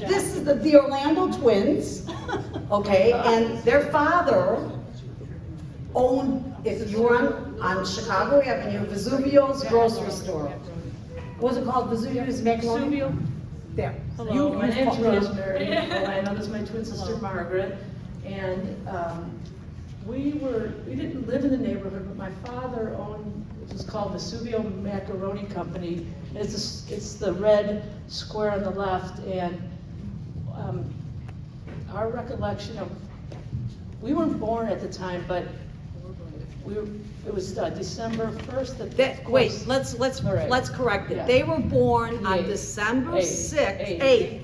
this is the Orlando twins, okay, and their father owned, if you were on Chicago Avenue, Vesuvio's grocery store. What was it called? Vesuvio's Macaroni? Vesuvio. There. Hello, my name's Rosemary. I know this is my twin sister Margaret, and we didn't live in the neighborhood, but my father owned, which is called Vesuvio Macaroni Company. It's the red square on the left, and our recollection of, we weren't born at the time, but it was December 1st. Wait, let's correct it. Yeah. They were born on Eight. December Eight. 6th, Eight.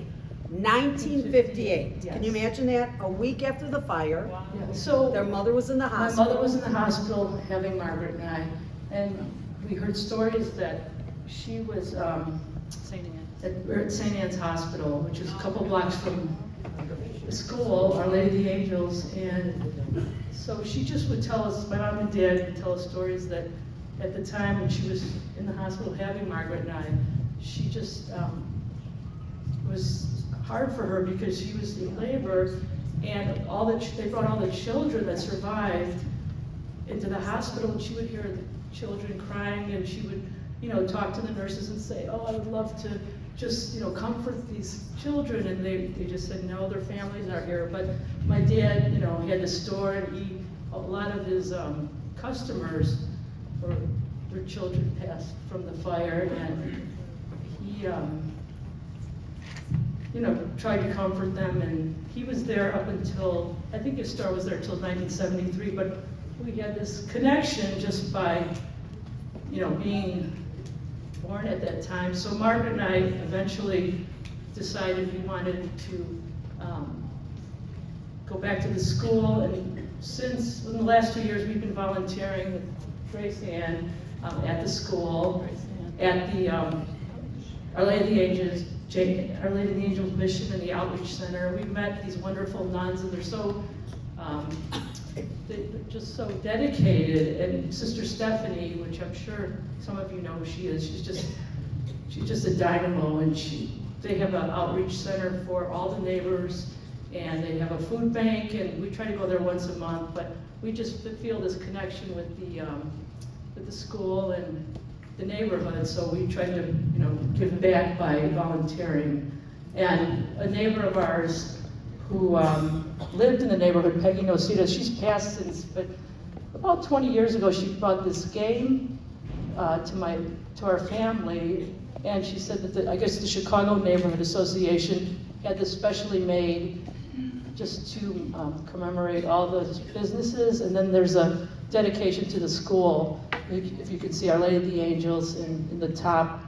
1958. Yes. Can you imagine that? A week after the fire. Yeah, so Their mother was in the my hospital. mother was in the hospital having Margaret and I, and we heard stories that she was we're at St. Anne's Hospital, which is a couple blocks from the school, Our Lady of the Angels, and so she just would tell us, my mom and dad would tell us stories that at the time when she was in the hospital having Margaret and I, she just, it was hard for her because she was in labor, and they brought all the children that survived into the hospital, and she would hear the children crying, and she would, talk to the nurses and say, oh, I would love to just, comfort these children, and they just said, no, their families are here. But my dad, he had the store, and a lot of his customers, or their children passed from the fire, and he, tried to comfort them, and he was there up until, I think his store was there till 1973, but we had this connection just by, being born at that time. So Margaret and I eventually decided we wanted to go back to the school, and since in the last 2 years we've been volunteering with Grace Ann at the school, at the Our Lady of the Angels, Our Lady of the Angels Mission and the Outreach Center. We've met these wonderful nuns, and they're just so dedicated. And Sister Stephanie, which I'm sure some of you know who she is, she's just a dynamo, and they have an outreach center for all the neighbors, and they have a food bank, and we try to go there once a month, but we just feel this connection with the school and the neighborhood, so we try to give back by volunteering. And a neighbor of ours who lived in the neighborhood, Peggy Nocita, she's passed since, but about 20 years ago she brought this game to our family, and she said that I guess the Chicago Neighborhood Association had this specially made just to commemorate all the businesses, and then there's a dedication to the school. If you could see Our Lady of the Angels in the top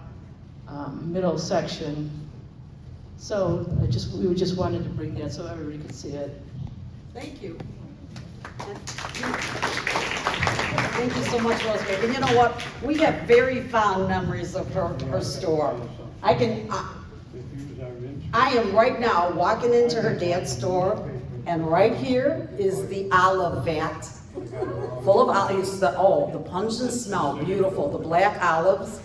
middle section. So we just wanted to bring that so everybody could see it. Thank you. Thank you so much, Rosemary. And you know what? We have very fond memories of her store. I am right now walking into her dad's store, and right here is the olive vat full of olives. The pungent smell, beautiful, the black olives,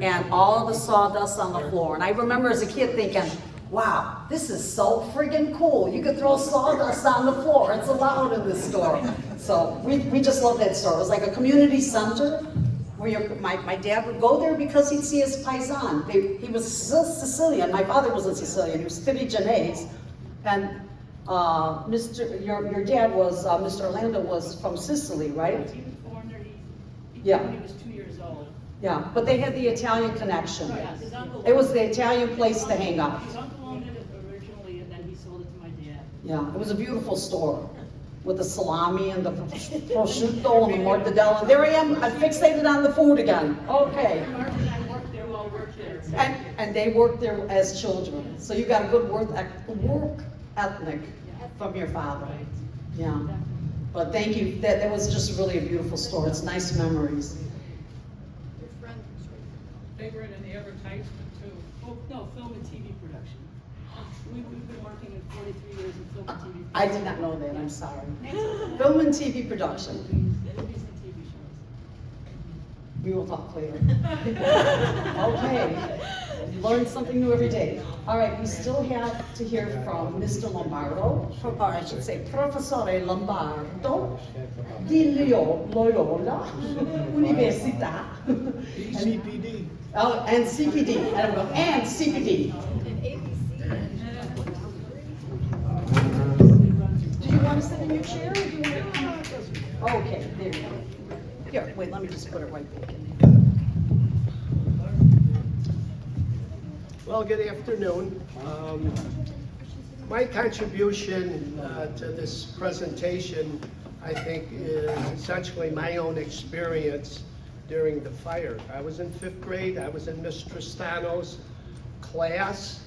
and all the sawdust on the floor. And I remember as a kid thinking, wow, this is so friggin' cool. You could throw sawdust on the floor. It's allowed in this store. So we just love that store. It was like a community center where my dad would go there because he'd see his paisan. He was Sicilian. My father wasn't Sicilian. He was Filigenese. And your dad was, Mr. Orlando was from Sicily, right? He was born there, Yeah. he was 2 years old. Yeah, but they had the Italian connection. Yes, his uncle. It was the Italian place to hang out. His uncle owned it originally, and then he sold it to my dad. Yeah, it was a beautiful store with the salami and the prosciutto and the mortadella. There I am, I'm fixated on the food again. Okay. Mark and I worked there, we all worked there. And they worked there as children. So you got a good work ethic from your father. Yeah. But thank you. That was just really a beautiful store. It's nice memories. They were in the advertisement too. Oh, no, film and TV production. We've been working in 43 years in film and TV production. I did not know that, I'm sorry. Film and TV production. Movies and TV shows. We will talk later. Okay. Learn something new every day. All right, we still have to hear from Mr. Lombardo, or I should say Professore Lombardo di Loyola Università. CPD. Oh, and CPD, there we go, and CPD. Do you want to sit in your chair, or do you want to? Okay, there you go. Here, wait, let me just put it right back in there. Well, good afternoon. My contribution to this presentation, I think, is essentially my own experience during the fire. I was in 5th grade. I was in Miss Tristano's class.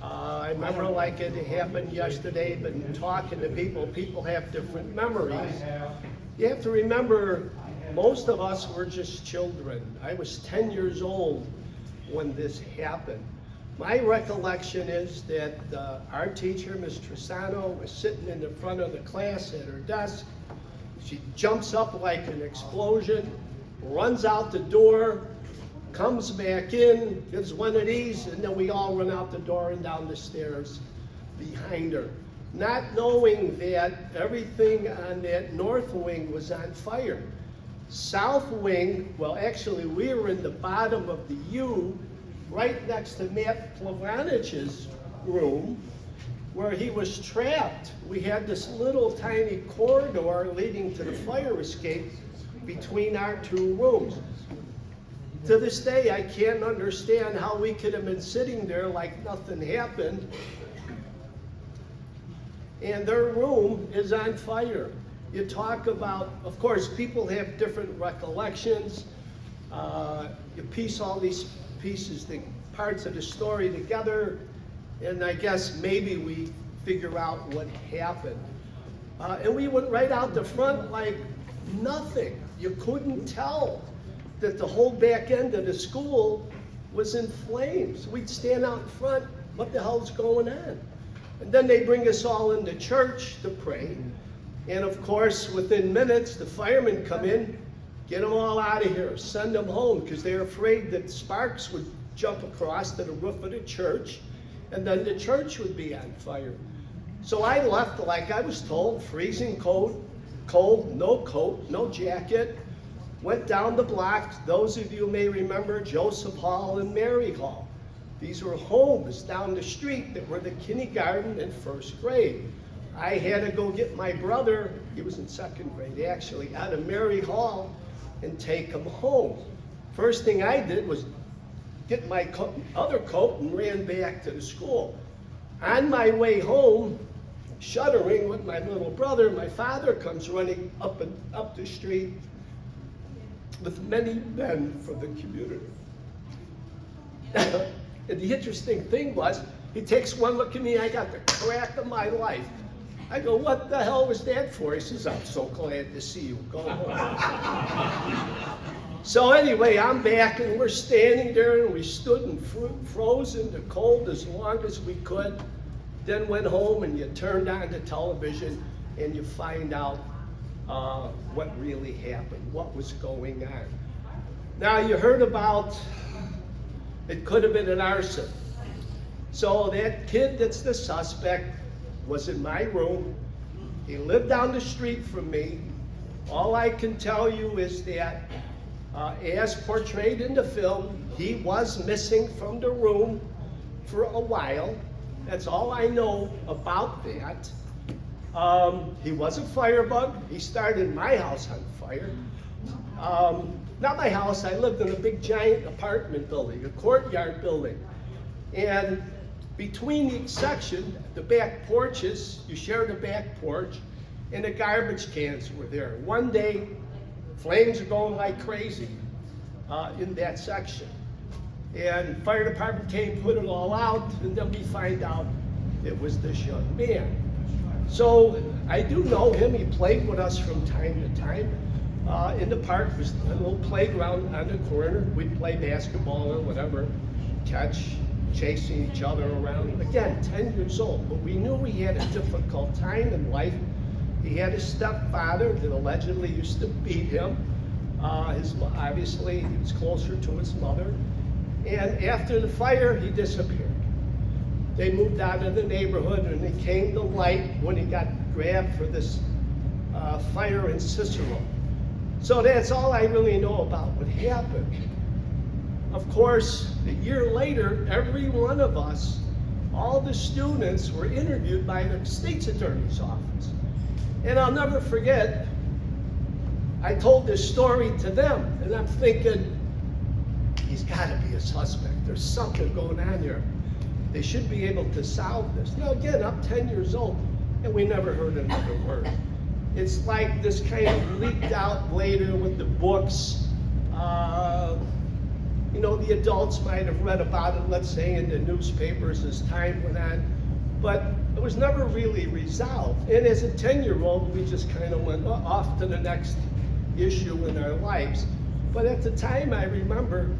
I remember like it happened yesterday, but in talking to people, people have different memories. You have to remember, most of us were just children. I was 10 years old when this happened. My recollection is that our teacher, Ms. Tristano, was sitting in the front of the class at her desk. She jumps up like an explosion, runs out the door, comes back in, gives one of these, and then we all run out the door and down the stairs behind her. Not knowing that everything on that north wing was on fire. South wing, well actually we were in the bottom of the U, right next to Matt Plavanich's room, where he was trapped. We had this little tiny corridor leading to the fire escape between our 2 rooms. To this day, I can't understand how we could have been sitting there like nothing happened, and their room is on fire. You talk about, of course, people have different recollections. You piece all these pieces, the parts of the story together, and I guess maybe we figure out what happened. And we went right out the front like nothing. You couldn't tell that the whole back end of the school was in flames. We'd stand out in front, what the hell's going on? And then they bring us all into church to pray. And of course, within minutes, the firemen come in, get them all out of here, send them home, because they're afraid that sparks would jump across to the roof of the church, and then the church would be on fire. So I left like I was told, freezing cold, no coat, no jacket, went down the block. Those of you may remember Joseph Hall and Mary Hall. These were homes down the street that were the kindergarten and 1st grade. I had to go get my brother, he was in 2nd grade actually, out of Mary Hall and take him home. First thing I did was get my other coat and ran back to the school. On my way home, shuddering with my little brother, my father comes running up the street with many men from the community. And the interesting thing was, he takes one look at me, I got the crack of my life. I go, what the hell was that for? He says, I'm so glad to see you. Go home. So anyway, I'm back and we're standing there and we stood and froze in the cold as long as we could. Then went home and you turned on the television and you find out what really happened, what was going on. Now you heard about, it could have been an arson. So that kid that's the suspect was in my room. He lived down the street from me. All I can tell you is that as portrayed in the film, he was missing from the room for a while. That's all I know about that. He was a firebug. He started my house on fire. Not my house, I lived in a big giant apartment building, a courtyard building. And between each section, the back porches, you shared a back porch, and the garbage cans were there. One day, flames are going like crazy in that section. And fire department came, put it all out, and then we find out it was this young man. So I do know him. He played with us from time to time. In the park was a little playground on the corner. We'd play basketball or whatever, catch, chasing each other around. Again, 10 years old, but we knew he had a difficult time in life. He had a stepfather that allegedly used to beat him. Obviously, he was closer to his mother. And after the fire, he disappeared. They moved out of the neighborhood, and it came to light when he got grabbed for this fire in Cicero. So that's all I really know about what happened. Of course, a year later, every one of us, all the students, were interviewed by the state's attorney's office. And I'll never forget, I told this story to them, and I'm thinking, he's got to be a suspect. There's something going on here. They should be able to solve this. Now again, I'm 10 years old, and we never heard another word. It's like this kind of leaked out later with the books. You know, the adults might have read about it, let's say, in the newspapers as time went on, but it was never really resolved. And as a 10-year-old, we just kind of went off to the next issue in our lives. But at the time, I remember,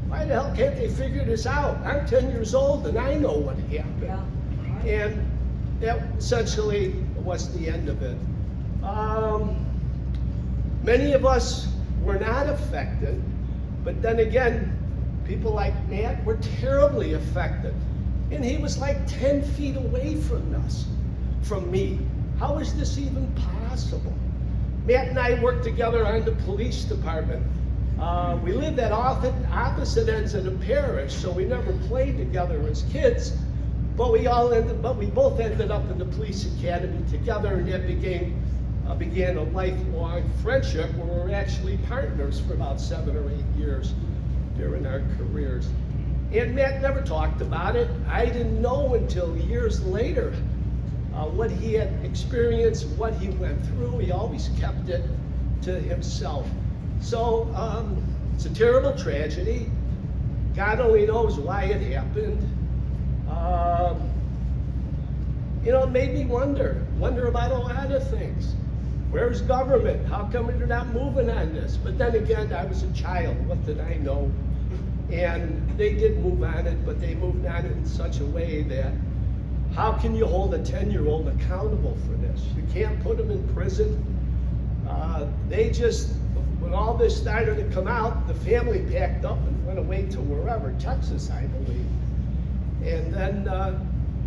why the hell can't they figure this out? I'm 10 years old and I know what happened. Yeah. And that essentially was the end of it. Many of us were not affected, but then again, people like Matt were terribly affected. And he was like 10 feet away from us, from me. How is this even possible? Matt and I worked together on the police department. We lived at opposite ends of the parish, so we never played together as kids, but we both ended up in the police academy together, and that began a lifelong friendship where we were actually partners for about 7 or 8 years during our careers. And Matt never talked about it. I didn't know until years later what he had experienced, what he went through. He always kept it to himself. So it's a terrible tragedy. God only knows why it happened. You know, it made me wonder about a lot of things. Where's government? How come they're not moving on this? But then again, I was a child. What did I know? And they did move on it, but they moved on it in such a way that how can you hold a 10-year-old accountable for this? You can't put them in prison. When all this started to come out, the family packed up and went away to wherever, Texas, I believe. And then,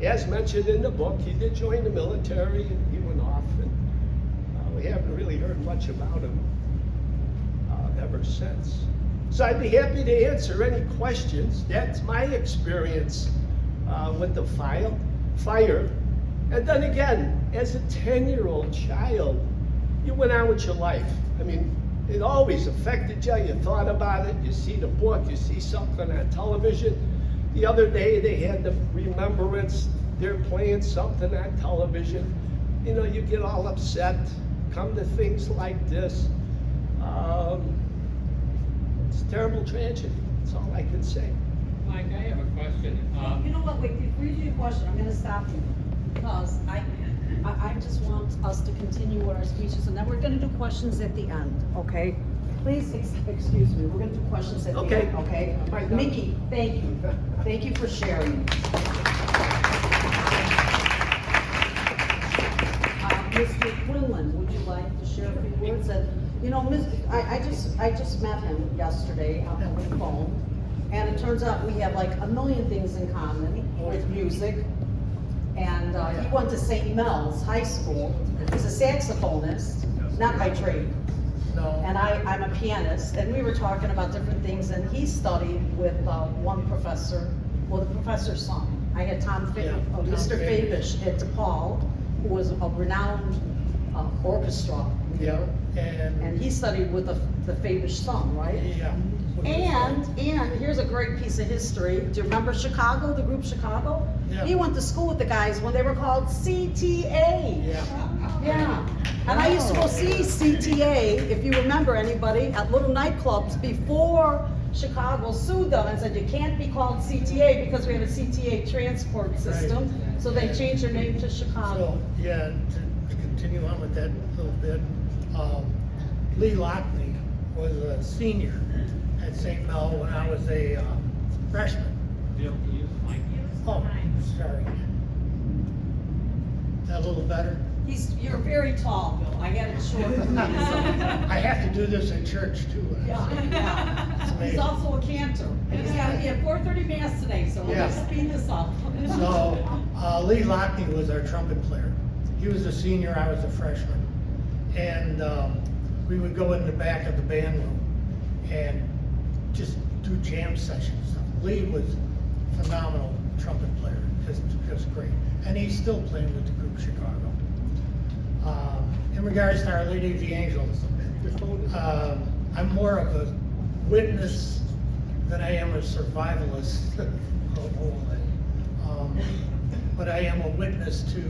as mentioned in the book, he did join the military, and he went off, and we haven't really heard much about him ever since. So I'd be happy to answer any questions. That's my experience with the fire. And then again, as a 10-year-old child, you went on with your life. I mean, it always affected you. You thought about it. You see the book. You see something on television. The other day, they had the Remembrance. They're playing something on television. You know, you get all upset. Come to things like this. It's a terrible tragedy. That's all I can say. Mike, I have a question. You know what, wait, before you do your question, I'm gonna stop you, because I just want us to continue with our speeches, and then we're gonna do questions at the end, okay? Please, excuse me, we're gonna do questions at the end, okay? Mickey, thank you. Thank you for sharing. Mr. Quinlan, would you like to share a few words? And, you know, I just met him yesterday on the phone, and it turns out we have like a million things in common with music. And he went to St. Mel's High School. He's a saxophonist, not by trade. No. And I'm a pianist, and we were talking about different things, and he studied with one professor, well, the professor's son. I had Mr. Fabish at DePaul, who was a renowned orchestra leader. Yeah. And he studied with the Fabish son, right? Yeah. And here's a great piece of history. Do you remember Chicago, the group Chicago? Yeah. He went to school with the guys when they were called CTA. Yeah. Yeah. And I used to go see CTA, if you remember anybody, at little nightclubs before Chicago sued them and said, you can't be called CTA because we have a CTA transport system. Right. So they changed their name to Chicago. So, yeah, to continue on with that a little bit, Lee Lockney was a senior at St. Mel when I was a freshman. Oh, sorry. That a little better? You're very tall, Bill. I got it short from you, so. I have to do this at church too. Yeah. It's He's amazing. also a cantor. And he's gotta be at 4:30 mass today, so we'll Yeah. just speed this up. So, Lee Lockney was our trumpet player. He was a senior, I was a freshman. And, we would go in the back of the band room and just do jam sessions. Lee was phenomenal trumpet player, just great. And he's still playing with the group Chicago. In regards to Our Lady of the Angels, I'm more of a witness than I am a survivalist. But I am a witness to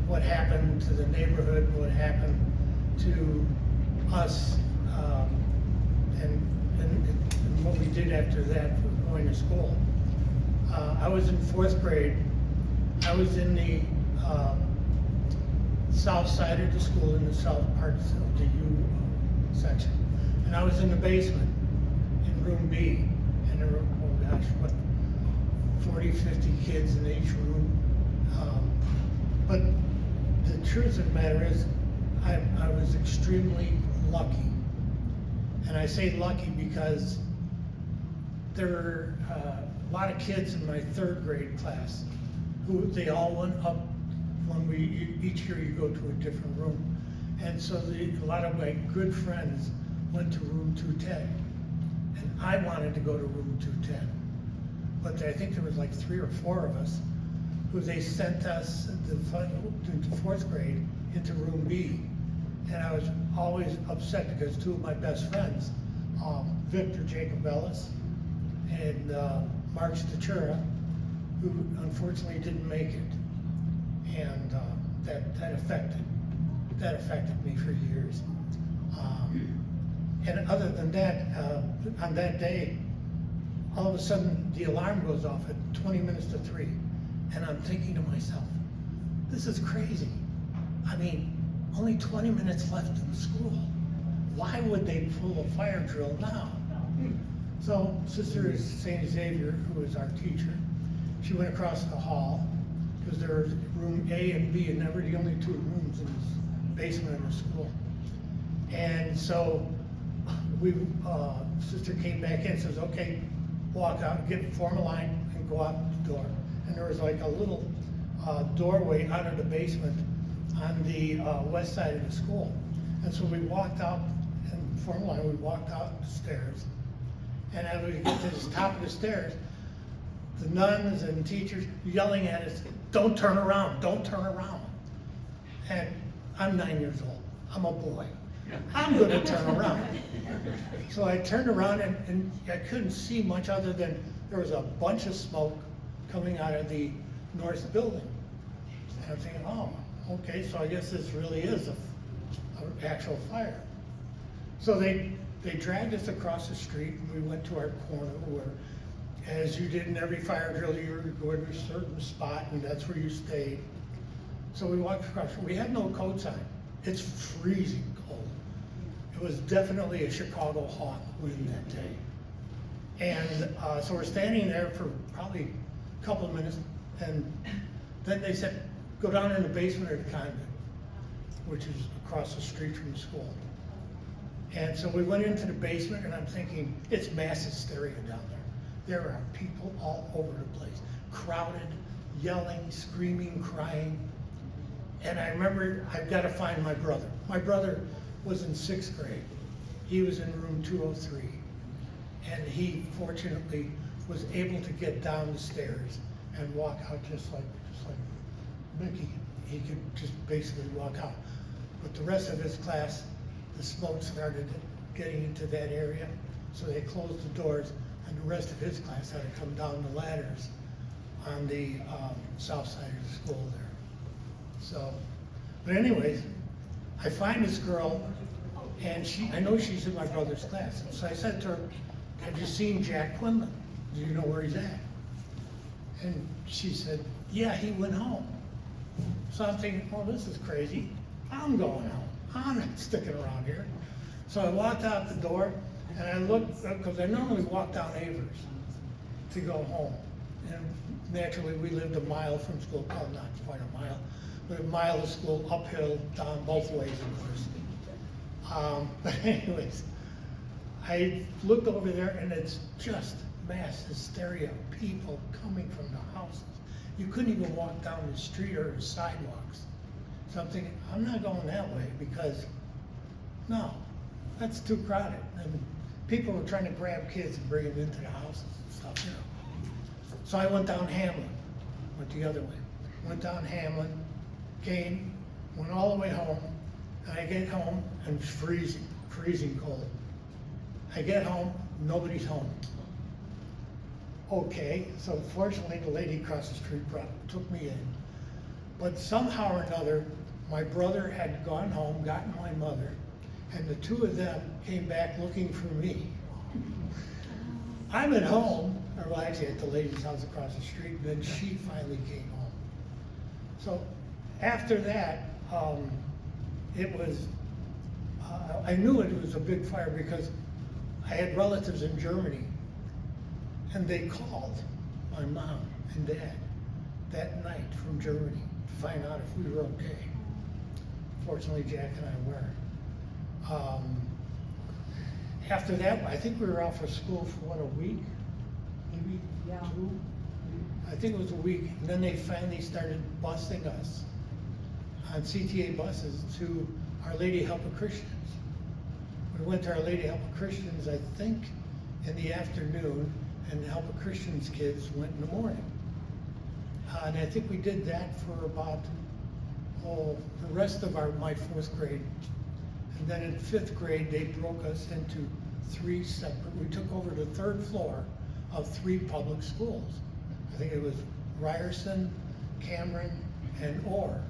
what happened to the neighborhood, what happened to us, and what we did after that for going to school. I was in 4th grade. I was in the south side of the school, in the south parts of the U section. And I was in the basement, in room B. And there were, oh gosh, what, 40, 50 kids in each room. But the truth of the matter is, I was extremely lucky. And I say lucky because there were a lot of kids in my 3rd grade class who they all went up when each year you go to a different room. And so a lot of my good friends went to room 210. And I wanted to go to room 210. But I think there was like 3 or 4 of us who they sent us into 4th grade into room B. And I was always upset because 2 of my best friends, Victor Jacob Ellis and Mark Statura, who unfortunately didn't make it. And that affected me for years. And other than that, on that day, all of a sudden the alarm goes off at 20 minutes to 3. And I'm thinking to myself, this is crazy. I mean, only 20 minutes left in school. Why would they pull a fire drill now? So Sister St. Xavier, who was our teacher, she went across the hall, because there was room A and B, and they were the only 2 rooms in this basement of the school. And so Sister came back in and says, okay, walk out, form a line, and go out the door. And there was like a little doorway out of the basement on the west side of the school. And so we walked out and formed a line, we walked out the stairs. And as we get to the top of the stairs, the nuns and teachers yelling at us, don't turn around, don't turn around. And I'm 9 years old, I'm a boy. I'm gonna turn around. So I turned around and I couldn't see much other than there was a bunch of smoke coming out of the north building. And I'm thinking, oh, okay, so I guess this really is an actual fire. So they dragged us across the street and we went to our corner where, as you did in every fire drill, you were going to a certain spot and that's where you stayed. So we walked across, we had no coats on. It's freezing cold. It was definitely a Chicago hawk wind that day. And so we're standing there for probably a couple of minutes, and then they said, go down in the basement of the convent, which is across the street from the school. And so we went into the basement, and I'm thinking, it's mass hysteria down there. There are people all over the place, crowded, yelling, screaming, crying. And I remember, I've got to find my brother. My brother was in 6th grade. He was in room 203. And he fortunately was able to get down the stairs and walk out just like Mickey. He could just basically walk out. But the rest of his class, the smoke started getting into that area. So they closed the doors and the rest of his class had to come down the ladders on the south side of the school there. So, but anyways, I find this girl, and I know she's in my brother's class. So I said to her, have you seen Jack Quinlan? Do you know where he's at? And she said, yeah, he went home. So I'm thinking, oh, this is crazy. I'm going home. I'm not sticking around here. So I walked out the door, and I looked, because I normally walk down Avers to go home. And naturally, we lived a mile from school, well, not quite a mile, but a mile of school, uphill, down both ways, of course. But anyways, I looked over there and it's just mass hysteria, people coming from the houses. You couldn't even walk down the street or the sidewalks. So I'm thinking, I'm not going that way because, no, that's too crowded. And people were trying to grab kids and bring them into the houses and stuff, you know. So I went down Hamlin, went the other way. Went down Hamlin, came, went all the way home, and I get home and it's freezing, freezing cold. I get home, nobody's home. Okay, so fortunately the lady across the street took me in. But somehow or another, my brother had gone home, gotten my mother, and the two of them came back looking for me. I'm at home, or well, actually at the lady's house across the street, and then she finally came home. So after that, it was, I knew it was a big fire because I had relatives in Germany, and they called my mom and dad that night from Germany to find out if we were okay. Fortunately, Jack and I were. After that, I think we were out for school for what, a week? Maybe Yeah. 2? I think it was a week. And then they finally started busing us on CTA buses to Our Lady Help of Christians. We went to Our Lady Help of Christians, I think, in the afternoon, and the Help of Christians kids went in the morning. And I think we did that for about, the rest of my 4th grade. And then in 5th grade, they broke us into 3 separate, we took over the 3rd floor of 3 public schools. I think it was Ryerson, Cameron, and Orr.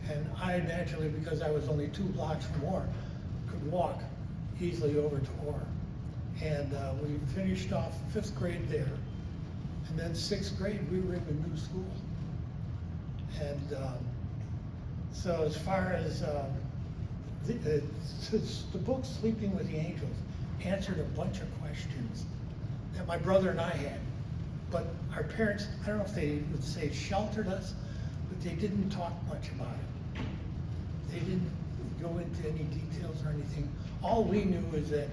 And I naturally, because I was only 2 blocks from Orr, could walk easily over to Orr. And we finished off 5th grade there. And then 6th grade, we were in the new school. And so as far as the book Sleeping with the Angels answered a bunch of questions that my brother and I had. But our parents, I don't know if they would say sheltered us, but they didn't talk much about it. They didn't go into any details or anything. All we knew is that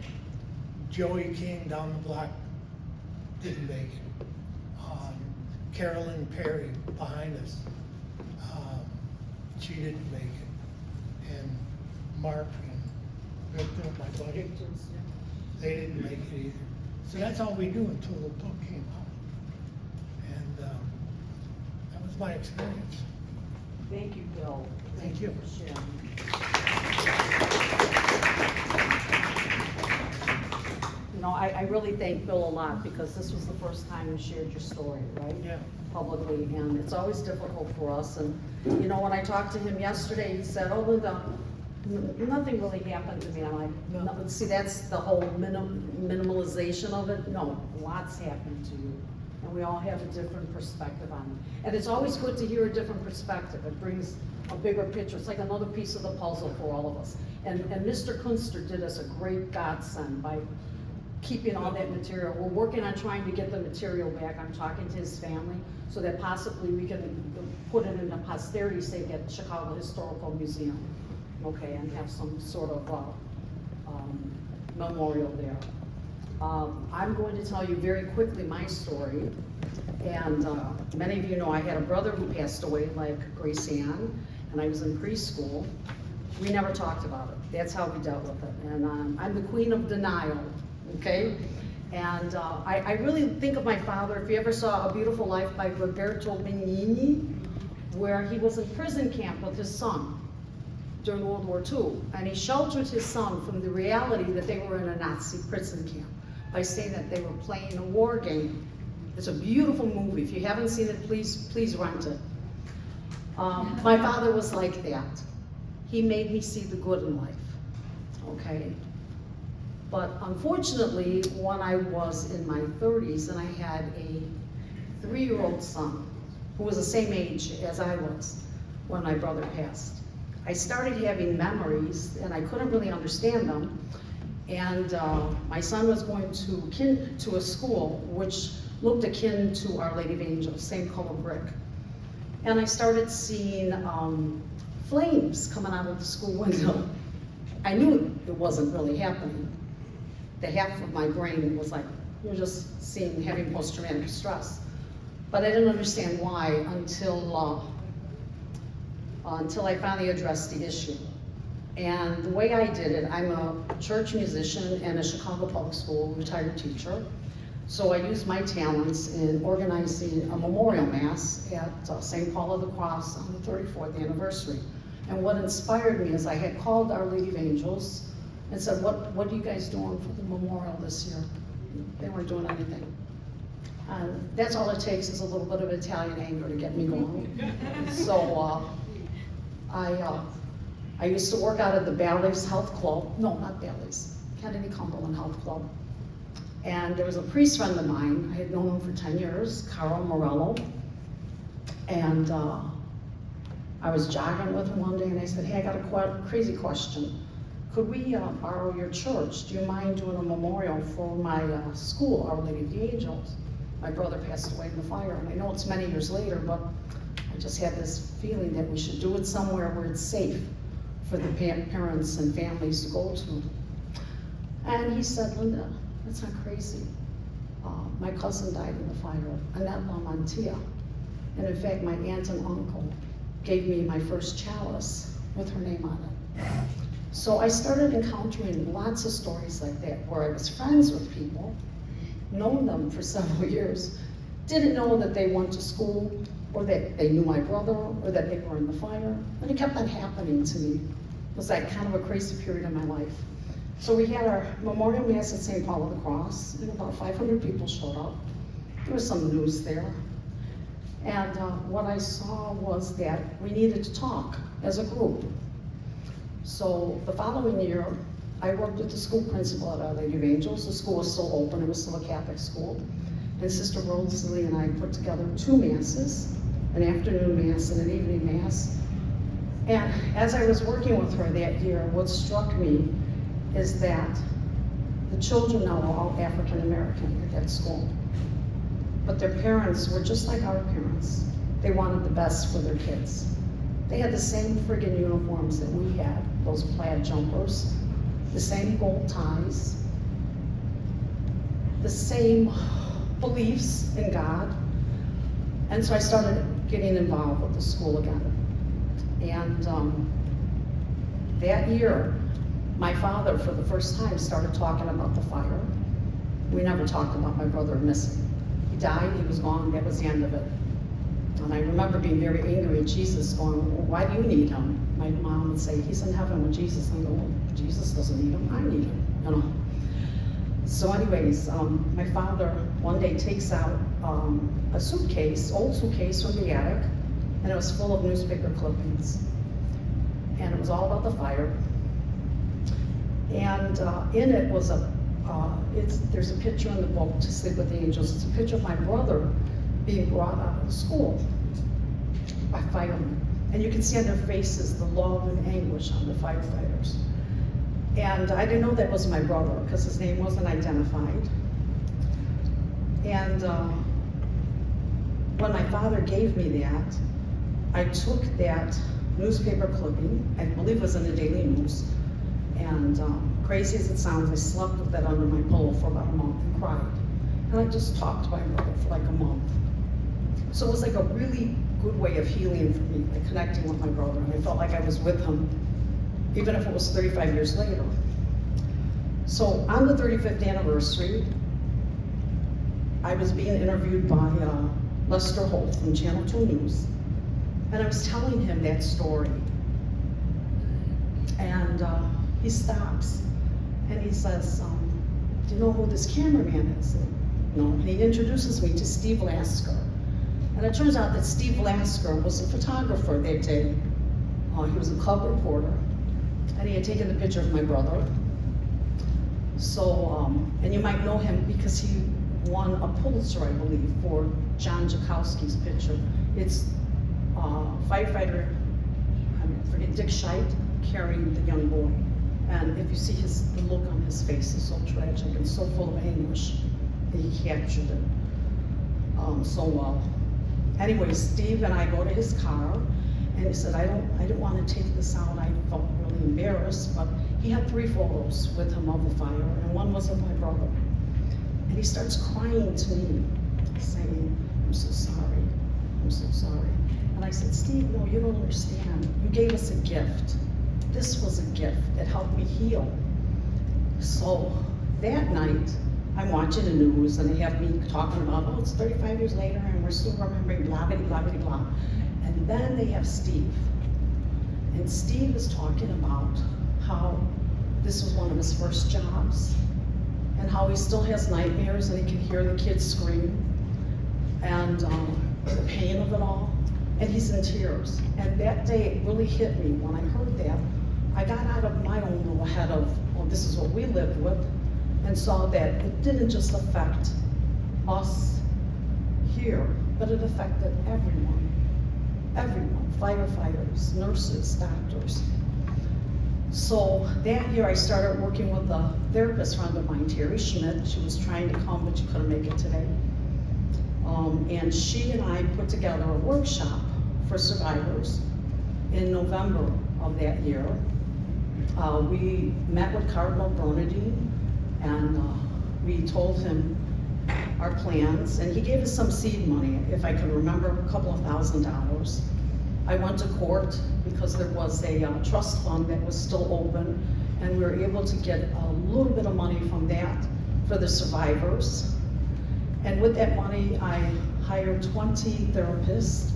Joey King down the block didn't make it. Carolyn Perry behind us, she didn't make it. And Mark and Victor, my buddy, they didn't make it either. So that's all we knew until the book came out. And that was my experience. Thank you, Bill. Thank you. For sharing. You know, I really thank Bill a lot because this was the first time you shared your story, right? Yeah. Publicly, and it's always difficult for us. And, you know, when I talked to him yesterday, he said, oh, Linda, nothing really happened to me. I'm like, no, see, that's the whole minimalization of it. No, lots happened to you. And we all have a different perspective on it. And it's always good to hear a different perspective. It brings a bigger picture. It's like another piece of the puzzle for all of us. And Mr. Kunster did us a great godsend by keeping all that material. We're working on trying to get the material back. I'm talking to his family so that possibly we can put it in a posterity's sake at Chicago Historical Museum, okay, and have some sort of memorial there. I'm going to tell you very quickly my story, and many of you know I had a brother who passed away like Grace Ann, and I was in preschool. We never talked about it. That's how we dealt with it, and I'm the queen of denial. Okay, and I really think of my father. If you ever saw A Beautiful Life by Roberto Benigni, where he was in prison camp with his son during World War II, and he sheltered his son from the reality that they were in a Nazi prison camp by saying that they were playing a war game. It's a beautiful movie. If you haven't seen it, please rent it. My father was like that. He made me see the good in life. Okay. But unfortunately, when I was in my 30s and I had a 3-year-old son who was the same age as I was when my brother passed, I started having memories and I couldn't really understand them. And my son was going to a school which looked akin to Our Lady of Angels, same color brick. And I started seeing flames coming out of the school window. I knew it wasn't really happening. The half of my brain was like, you're just having post-traumatic stress. But I didn't understand why until I finally addressed the issue. And the way I did it, I'm a church musician and a Chicago public school retired teacher. So I used my talents in organizing a memorial mass at St. Paul of the Cross on the 34th anniversary. And what inspired me is I had called Our Lady of Angels and said, what are you guys doing for the memorial this year? They weren't doing anything. And that's all it takes is a little bit of Italian anger to get me going. So I used to work out at the Bally's Health Club. No, not Bally's, Kennedy Cumberland Health Club. And there was a priest friend of mine, I had known him for 10 years, Carl Morello. And I was jogging with him one day and I said, hey, I got a crazy question. Could we borrow your church? Do you mind doing a memorial for my school, Our Lady of the Angels? My brother passed away in the fire, and I know it's many years later, but I just had this feeling that we should do it somewhere where it's safe for the parents and families to go to. And he said, Linda, that's not crazy. My cousin died in the fire, Annette Lamantia. And in fact, my aunt and uncle gave me my first chalice with her name on it. So I started encountering lots of stories like that, where I was friends with people, known them for several years, didn't know that they went to school, or that they knew my brother, or that they were in the fire, and it kept on happening to me. It was like kind of a crazy period in my life. So we had our memorial mass at St. Paul of the Cross, and about 500 people showed up. There was some news there. And what I saw was that we needed to talk as a group. So the following year, I worked with the school principal at Our Lady of Angels. The school was still open, it was still a Catholic school. And Sister Rosalie and I put together 2 masses, an afternoon mass and an evening mass. And as I was working with her that year, what struck me is that the children now are all African American at that school. But their parents were just like our parents. They wanted the best for their kids. They had the same friggin' uniforms that we had, those plaid jumpers, the same gold ties, the same beliefs in God. And so I started getting involved with the school again. And that year, my father, for the first time, started talking about the fire. We never talked about my brother missing. He died, he was gone, that was the end of it. And I remember being very angry at Jesus, going, well, why do you need him? My mom would say, he's in heaven with Jesus. And I go, well, Jesus doesn't need him, I need him, you know. So anyways, my father one day takes out a suitcase, old suitcase from the attic, and it was full of newspaper clippings. And it was all about the fire. And in it was there's a picture in the book, To Sleep with the Angels. It's a picture of my brother being brought out of the school by firemen. And you can see on their faces the love and anguish on the firefighters. And I didn't know that was my brother because his name wasn't identified. And when my father gave me that, I took that newspaper clipping, I believe it was in the Daily News, and crazy as it sounds, I slept with that under my pillow for about a month and cried. And I just talked to my brother for like a month. So it was like a really good way of healing for me, like connecting with my brother. And I felt like I was with him, even if it was 35 years later. So on the 35th anniversary, I was being interviewed by Lester Holt from Channel 2 News. And I was telling him that story. And he stops and he says, do you know who this cameraman is? No, and he introduces me to Steve Lasker. And it turns out that Steve Lasker was a photographer that day. He was a cub reporter, and he had taken the picture of my brother. So, and you might know him because he won a Pulitzer, I believe, for John Jakowski's picture. It's firefighter, I forget, Dick Scheit carrying the young boy. And if you see the look on his face is so tragic and so full of anguish, he captured it. Anyway, Steve and I go to his car, and he said, I didn't want to take this out. I felt really embarrassed, but he had 3 photos with him of the fire, and one was of my brother. And he starts crying to me, saying, I'm so sorry, I'm so sorry. And I said, Steve, no, you don't understand. You gave us a gift. This was a gift that helped me heal. So that night, I'm watching the news, and they have me talking about, oh, it's 35 years later, and we're still remembering blah, blah, blah, blah, blah. And then they have Steve. And Steve is talking about how this was one of his first jobs, and how he still has nightmares, and he can hear the kids scream, and the pain of it all, and he's in tears. And that day, it really hit me when I heard that. I got out of my own little head of, well, this is what we lived with, and saw that it didn't just affect us here, but it affected everyone, firefighters, nurses, doctors. So that year I started working with a therapist friend of mine, Terry Schmidt. She was trying to come, but she couldn't make it today. And she and I put together a workshop for survivors in November of that year. We met with Cardinal Bernardine, and we told him our plans, and he gave us some seed money, if I can remember, a couple of $1,000s. I went to court because there was a trust fund that was still open, and we were able to get a little bit of money from that for the survivors. And with that money, I hired 20 therapists,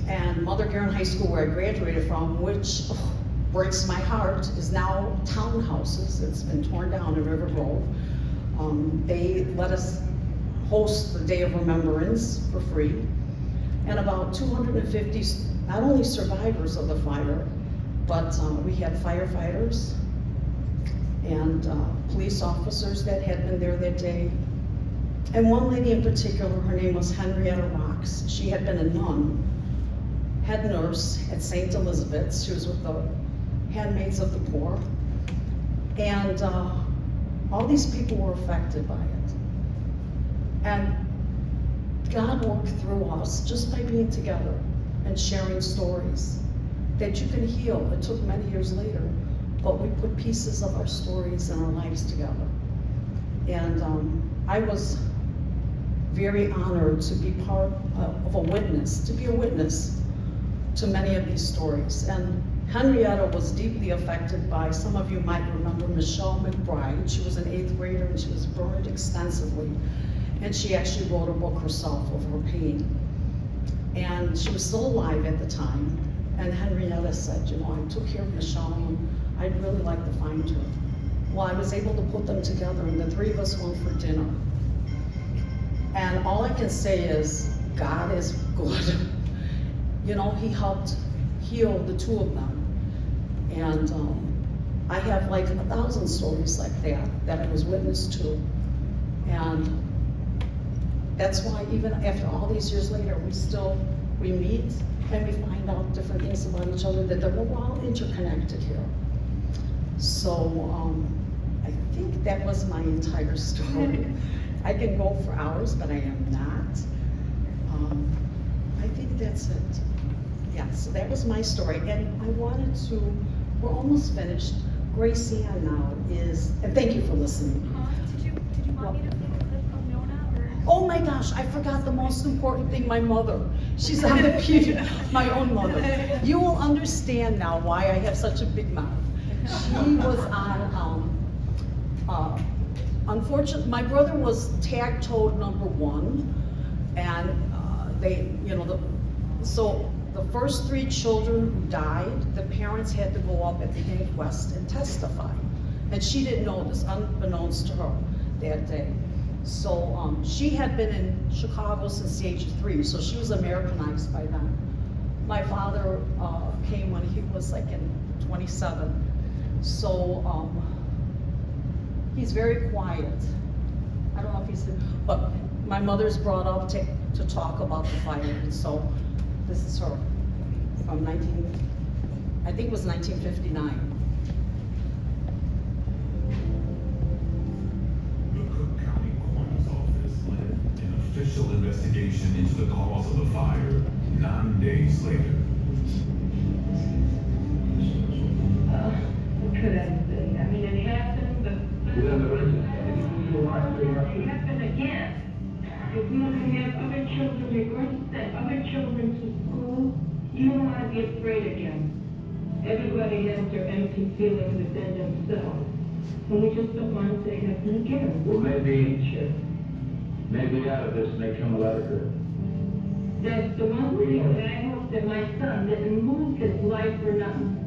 and Mother Guerin High School, where I graduated from, which breaks my heart, is now townhouses. It's been torn down in River Grove. They let us host the Day of Remembrance for free. And about 250, not only survivors of the fire, but we had firefighters and police officers that had been there that day. And one lady in particular, her name was Henrietta Rocks. She had been a nun, head nurse at St. Elizabeth's. She was with the Handmaids of the Poor. And all these people were affected by it. And God worked through us just by being together and sharing stories that you can heal. It took many years later, but we put pieces of our stories and our lives together. And I was very honored to be part of a witness, to many of these stories. And Henrietta was deeply affected by, some of you might remember Michelle McBride. She was an 8th grader and she was burned extensively. And she actually wrote a book herself of her pain. And she was still alive at the time. And Henrietta said, you know, I took care of Michelle and I'd really like to find her. Well, I was able to put them together and the 3 of us went for dinner. And all I can say is, God is good. You know, he helped heal the 2 of them. And I have like 1,000 stories like that I was witness to. And that's why even after all these years later, we meet and we find out different things about each other, that we're all interconnected here. So I think that was my entire story. I can go for hours, but I am not. I think that's it. Yeah, so that was my story. And I wanted to, we're almost finished. Gracie Ann now is, and thank you for listening. Did you want me to play a clip of Nona? Or? Oh my gosh, I forgot the most important thing, my mother. She's on the pew, my own mother. You will understand now why I have such a big mouth. She was on, unfortunately, my brother was tag-toed #1, and they, you know, so the first 3 children who died, the parents had to go up at the inquest and testify. And she didn't know this, unbeknownst to her that day. So she had been in Chicago since the age of 3, so she was Americanized by then. My father came when he was like in 27. So he's very quiet. I don't know if he's, but my mother's brought up to talk about the fire, and so this is her from I think it was 1959. The Cook County Coroner's Office lived in a official investigation into the cause of the fire 9 days later. Could I say? I mean, it happened, but it happened again. If we don't have other children, we're going to send other children to school. You don't want to be afraid again. Everybody has their empty feelings within themselves. And we just don't want to say it happen again. Well, maybe out of this may come a lot of good. That's the one thing, and I hope that my son didn't lose his life for nothing.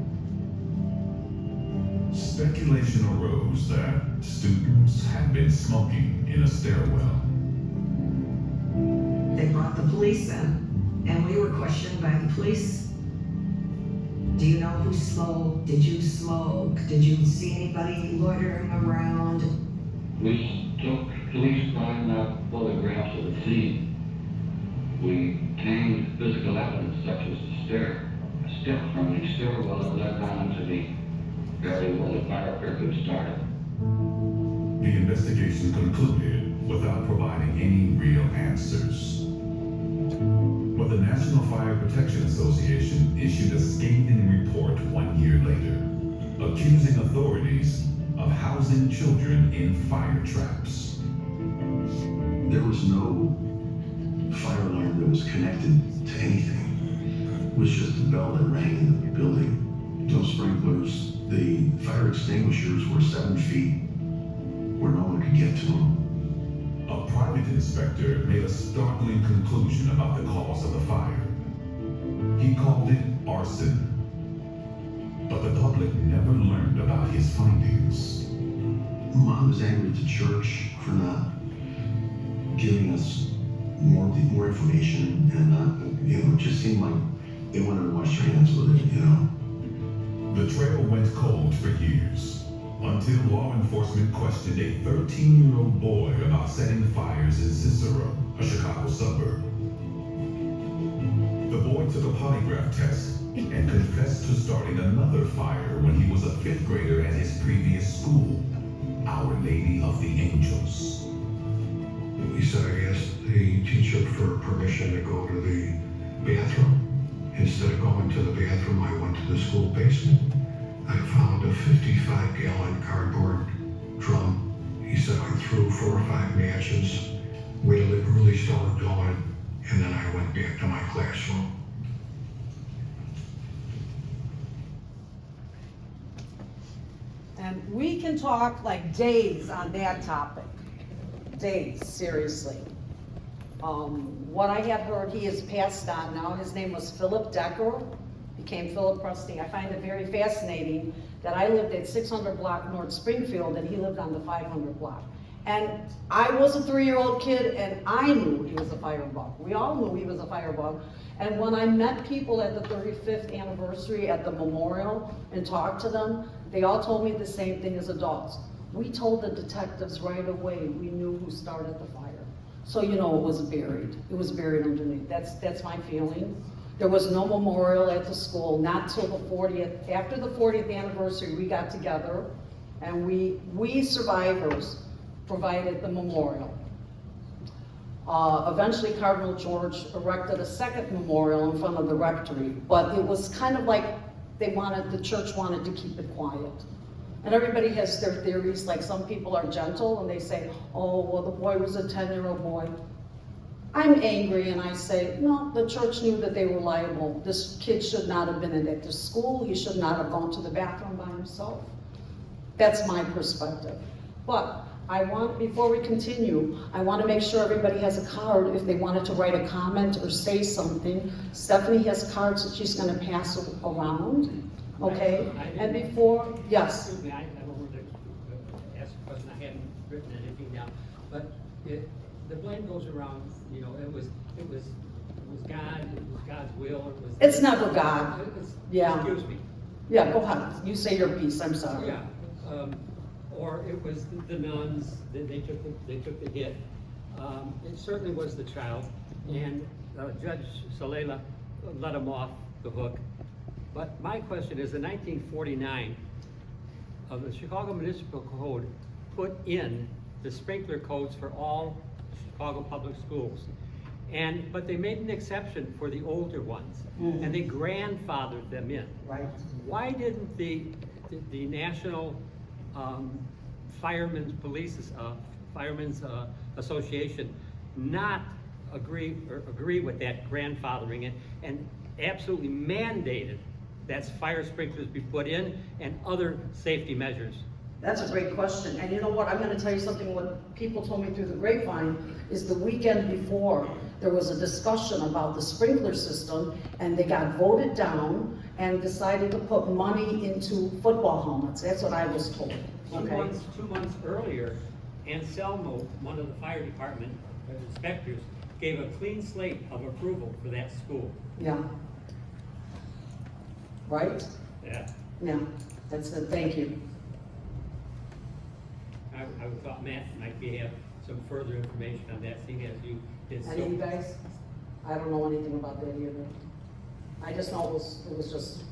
Speculation arose that students had been smoking in a stairwell. They brought the police in, and we were questioned by the police. Do you know who smoked? Did you smoke? Did you see anybody loitering around? We took police photographs of the scene. We obtained physical evidence such as a step from the stairwell that led down to the area where the firecracker started. The investigation concluded without providing any real answers. But the National Fire Protection Association issued a scathing report 1 year later, accusing authorities of housing children in fire traps. There was no fire alarm that was connected to anything. It was just a bell that rang in the building. No sprinklers. The fire extinguishers were 7 feet where no one could get to them. A private inspector made a startling conclusion about the cause of the fire. He called it arson. But the public never learned about his findings. Mom was angry at the church for not giving us more information, and it just seemed like they wanted to wash their hands with it, The trail went cold for years, until law enforcement questioned a 13-year-old boy about setting fires in Cicero, a Chicago suburb. The boy took a polygraph test and confessed to starting another fire when he was a 5th grader at his previous school, Our Lady of the Angels. He said, I asked the teacher for permission to go to the bathroom. Instead of going to the bathroom, I went to the school basement. I found a 55-gallon cardboard drum. He said I threw 4 or 5 matches, waited it really started going, and then I went back to my classroom. And we can talk like days on that topic. Days, seriously. What I had heard, he is passed on now. His name was Philip Decker, became Philip Prusting. I find it very fascinating that I lived at 600 block North Springfield and he lived on the 500 block. And I was a 3-year-old kid and I knew he was a firebug. We all knew he was a firebug. And when I met people at the 35th anniversary at the memorial and talked to them, they all told me the same thing as adults. We told the detectives right away we knew who started the fire. So it was buried. It was buried underneath. That's my feeling. There was no memorial at the school, not till the 40th. After the 40th anniversary, we got together and we survivors provided the memorial. Eventually Cardinal George erected a second memorial in front of the rectory, but it was kind of like the church wanted to keep it quiet. And everybody has their theories, like some people are gentle and they say, oh, well, the boy was a 10-year-old boy. I'm angry and I say, no, the church knew that they were liable. This kid should not have been at this school. He should not have gone to the bathroom by himself. That's my perspective. But before we continue, I want to make sure everybody has a card if they wanted to write a comment or say something. Stephanie has cards that she's going to pass around. Okay, and before, yes. Excuse me, I don't want to ask a question, I hadn't written anything down, but the blame goes around, it was God, it was God's will, it was. It's never God. Yeah. Excuse me. Yeah, go ahead, you say your piece, I'm sorry. Yeah, or it was the nuns, they took the hit. It certainly was the child, and Judge Salela let him off the hook. But my question is, in 1949, the Chicago Municipal Code put in the sprinkler codes for all Chicago Public Schools. But they made an exception for the older ones, and they grandfathered them in. Right. Why didn't the National Firemen's Association not agree with that grandfathering and absolutely mandated that fire sprinklers be put in and other safety measures? That's a great question. And you know what? I'm going to tell you something. What people told me through the grapevine is the weekend before, there was a discussion about the sprinkler system, and they got voted down and decided to put money into football helmets. That's what I was told. Okay. 2 months earlier, Anselmo, one of the fire department inspectors, gave a clean slate of approval for that school. Yeah. Right? Yeah. Yeah. That's it. Thank you. I thought Matt might have some further information on that, seeing as you did so. Any of you guys? I don't know anything about that either. I just know it was just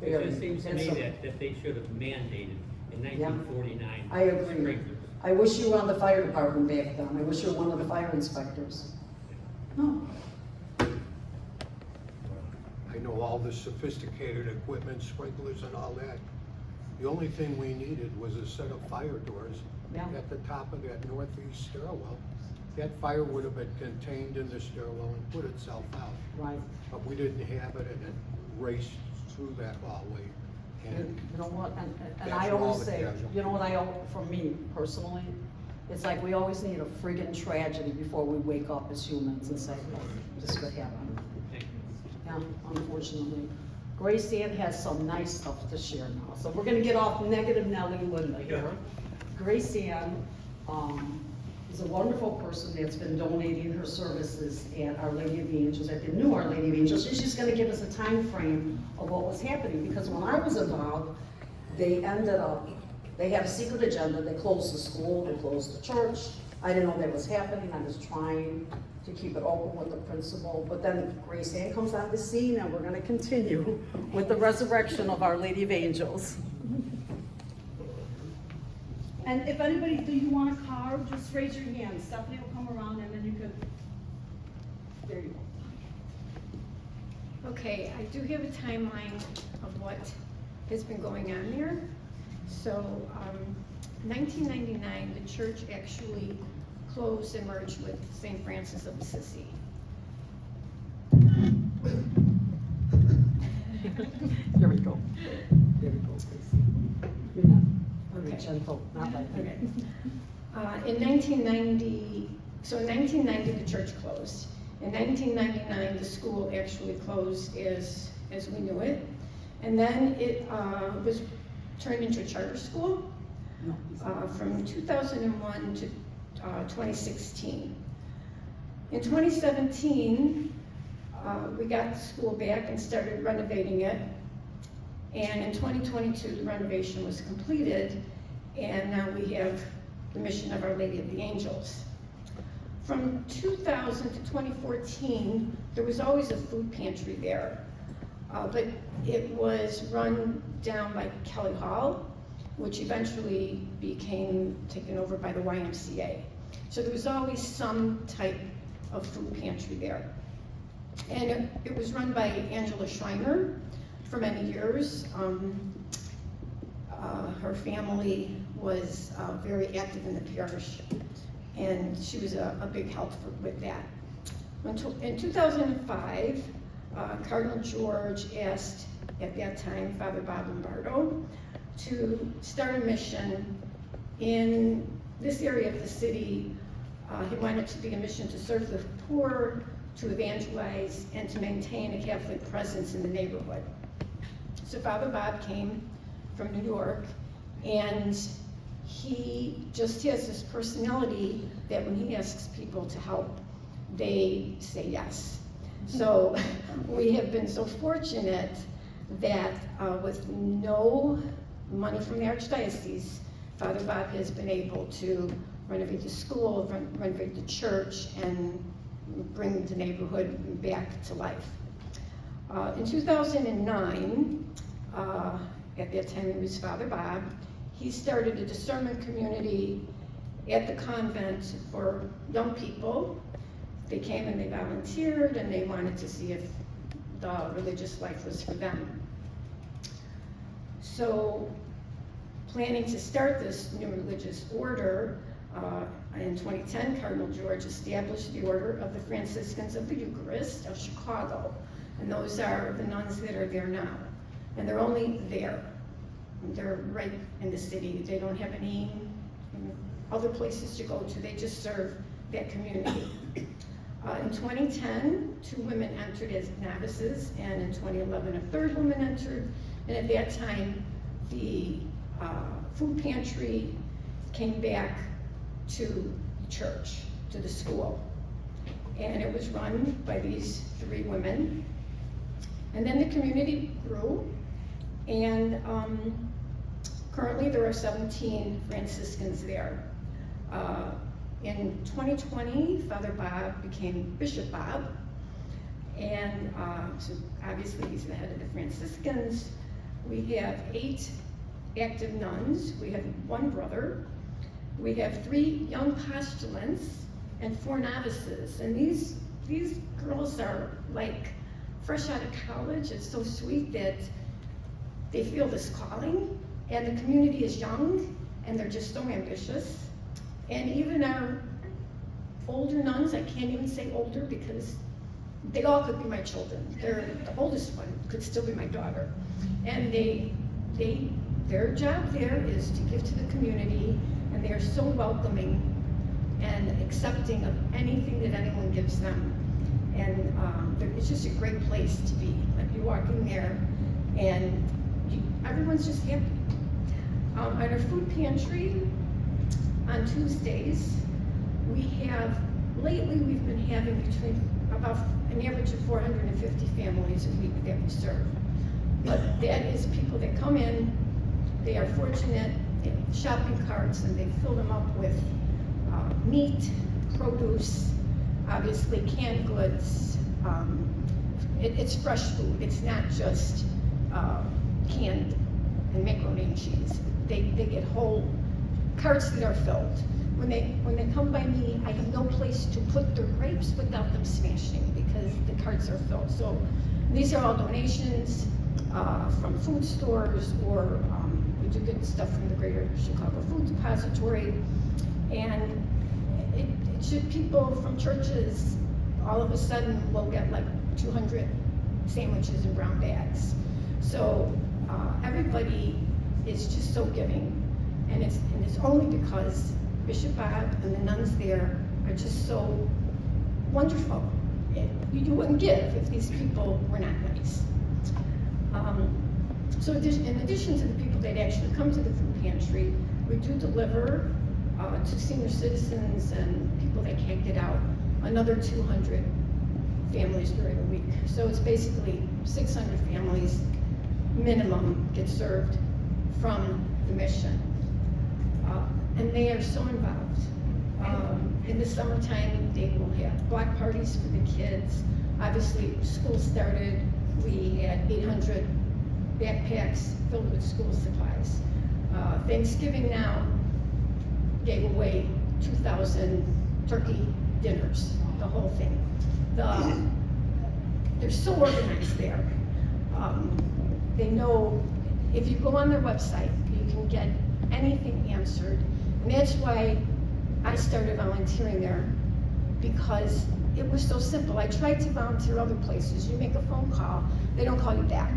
It very. just seems to me that they should have mandated in 1949. I agree. sprinklers. I wish you were on the fire department back then. I wish you were one of the fire inspectors. No. I know all the sophisticated equipment, sprinklers and all that. The only thing we needed was a set of fire doors at the top of that northeast stairwell. That fire would have been contained in the stairwell and put itself out. Right. But we didn't have it, and it raced through that hallway. And You know what, and That's I all always the say, casualties. you know what for me personally, it's like we always need a friggin' tragedy before we wake up as humans and say, oh, this could happen. Yeah, unfortunately. Grace Ann has some nice stuff to share now. So we're gonna get off negative Nellie Linda here. Grace Ann, is a wonderful person that's been donating her services at Our Lady of the Angels, at the new Our Lady of the Angels. She's just gonna give us a time frame of what was happening, because when I was involved, they ended up, they had a secret agenda. They closed the school, they closed the church. I didn't know that was happening. I was trying to keep it open with the principal, but then Grace Ann comes on the scene, and we're gonna continue with the resurrection of Our Lady of Angels. And if anybody, do you want a card, just raise your hand. Stephanie will come around and then you could, there you go. Okay, I do have a timeline of what has been going on there. So, 1999, the church actually closed and merged with St. Francis of Assisi. Here we go. There we go, Gracie. You're not very gentle, not like that. Okay. In 1990, in 1990 the church closed. In 1999 the school actually closed as we knew it. And then it was turned into a charter school from 2001 to 2016. In 2017, we got the school back and started renovating it. And in 2022, the renovation was completed, and now we have the mission of Our Lady of the Angels. From 2000 to 2014, there was always a food pantry there, but it was run down by Kelly Hall, which eventually became taken over by the YMCA. So there was always some type of food pantry there. And it was run by Angela Schreiner for many years. Her family was very active in the parish, and she was a big help with that. In 2005, Cardinal George asked, at that time, Father Bob Lombardo, to start a mission in this area of the city. He wanted it to be a mission to serve the poor, to evangelize, and to maintain a Catholic presence in the neighborhood. So Father Bob came from New York, and he just has this personality that when he asks people to help, they say yes. So we have been so fortunate that with no money from the Archdiocese, Father Bob has been able to renovate the school, renovate the church, and bring the neighborhood back to life. In 2009, at that time it was Father Bob, he started a discernment community at the convent for young people. They came and they volunteered and they wanted to see if the religious life was for them. So, planning to start this new religious order, in 2010, Cardinal George established the Order of the Franciscans of the Eucharist of Chicago. And those are the nuns that are there now. And they're only there. They're right in the city. They don't have any other places to go to. They just serve that community. In 2010, 2 women entered as novices, and in 2011, a 3rd woman entered. And at that time, the food pantry came back to church, to the school. And it was run by these 3 women. And then the community grew, and currently there are 17 Franciscans there. In 2020, Father Bob became Bishop Bob, and so obviously he's the head of the Franciscans. We have 8 active nuns. We have 1 brother. We have 3 young postulants and 4 novices. And these girls are like fresh out of college. It's so sweet that they feel this calling, and the community is young, and they're just so ambitious. And even our older nuns, I can't even say older because they all could be my children. The oldest one could still be my daughter. And their job there is to give to the community, and they are so welcoming and accepting of anything that anyone gives them. And it's just a great place to be. Like, you walk in there and everyone's just happy. At our food pantry on Tuesdays, lately we've been having between about an average of 450 families a week that we serve. But that is people that come in, they are fortunate, they have shopping carts, and they fill them up with meat, produce, obviously canned goods. It's fresh food. It's not just canned and macaroni and cheese. They get whole carts that are filled. When they come by me, I have no place to put their grapes without them smashing because the carts are filled. So these are all donations from food stores, or we do get stuff from the Greater Chicago Food Depository. And it should, people from churches all of a sudden will get like 200 sandwiches in brown bags. So everybody is just so giving, and it's only because Bishop Bob and the nuns there are just so wonderful. You wouldn't give if these people were not nice. So in addition to the people that actually come to the food pantry, we do deliver to senior citizens and people that can't get out another 200 families during the week. So it's basically 600 families minimum get served from the mission. And they are so involved. In the summertime, they will have block parties for the kids. Obviously, school started, we had 800 backpacks filled with school supplies. Thanksgiving now gave away 2,000 turkey dinners, the whole thing. They're so organized there. They know, if you go on their website, you can get anything answered. And that's why I started volunteering there, because it was so simple. I tried to volunteer other places. You make a phone call, they don't call you back.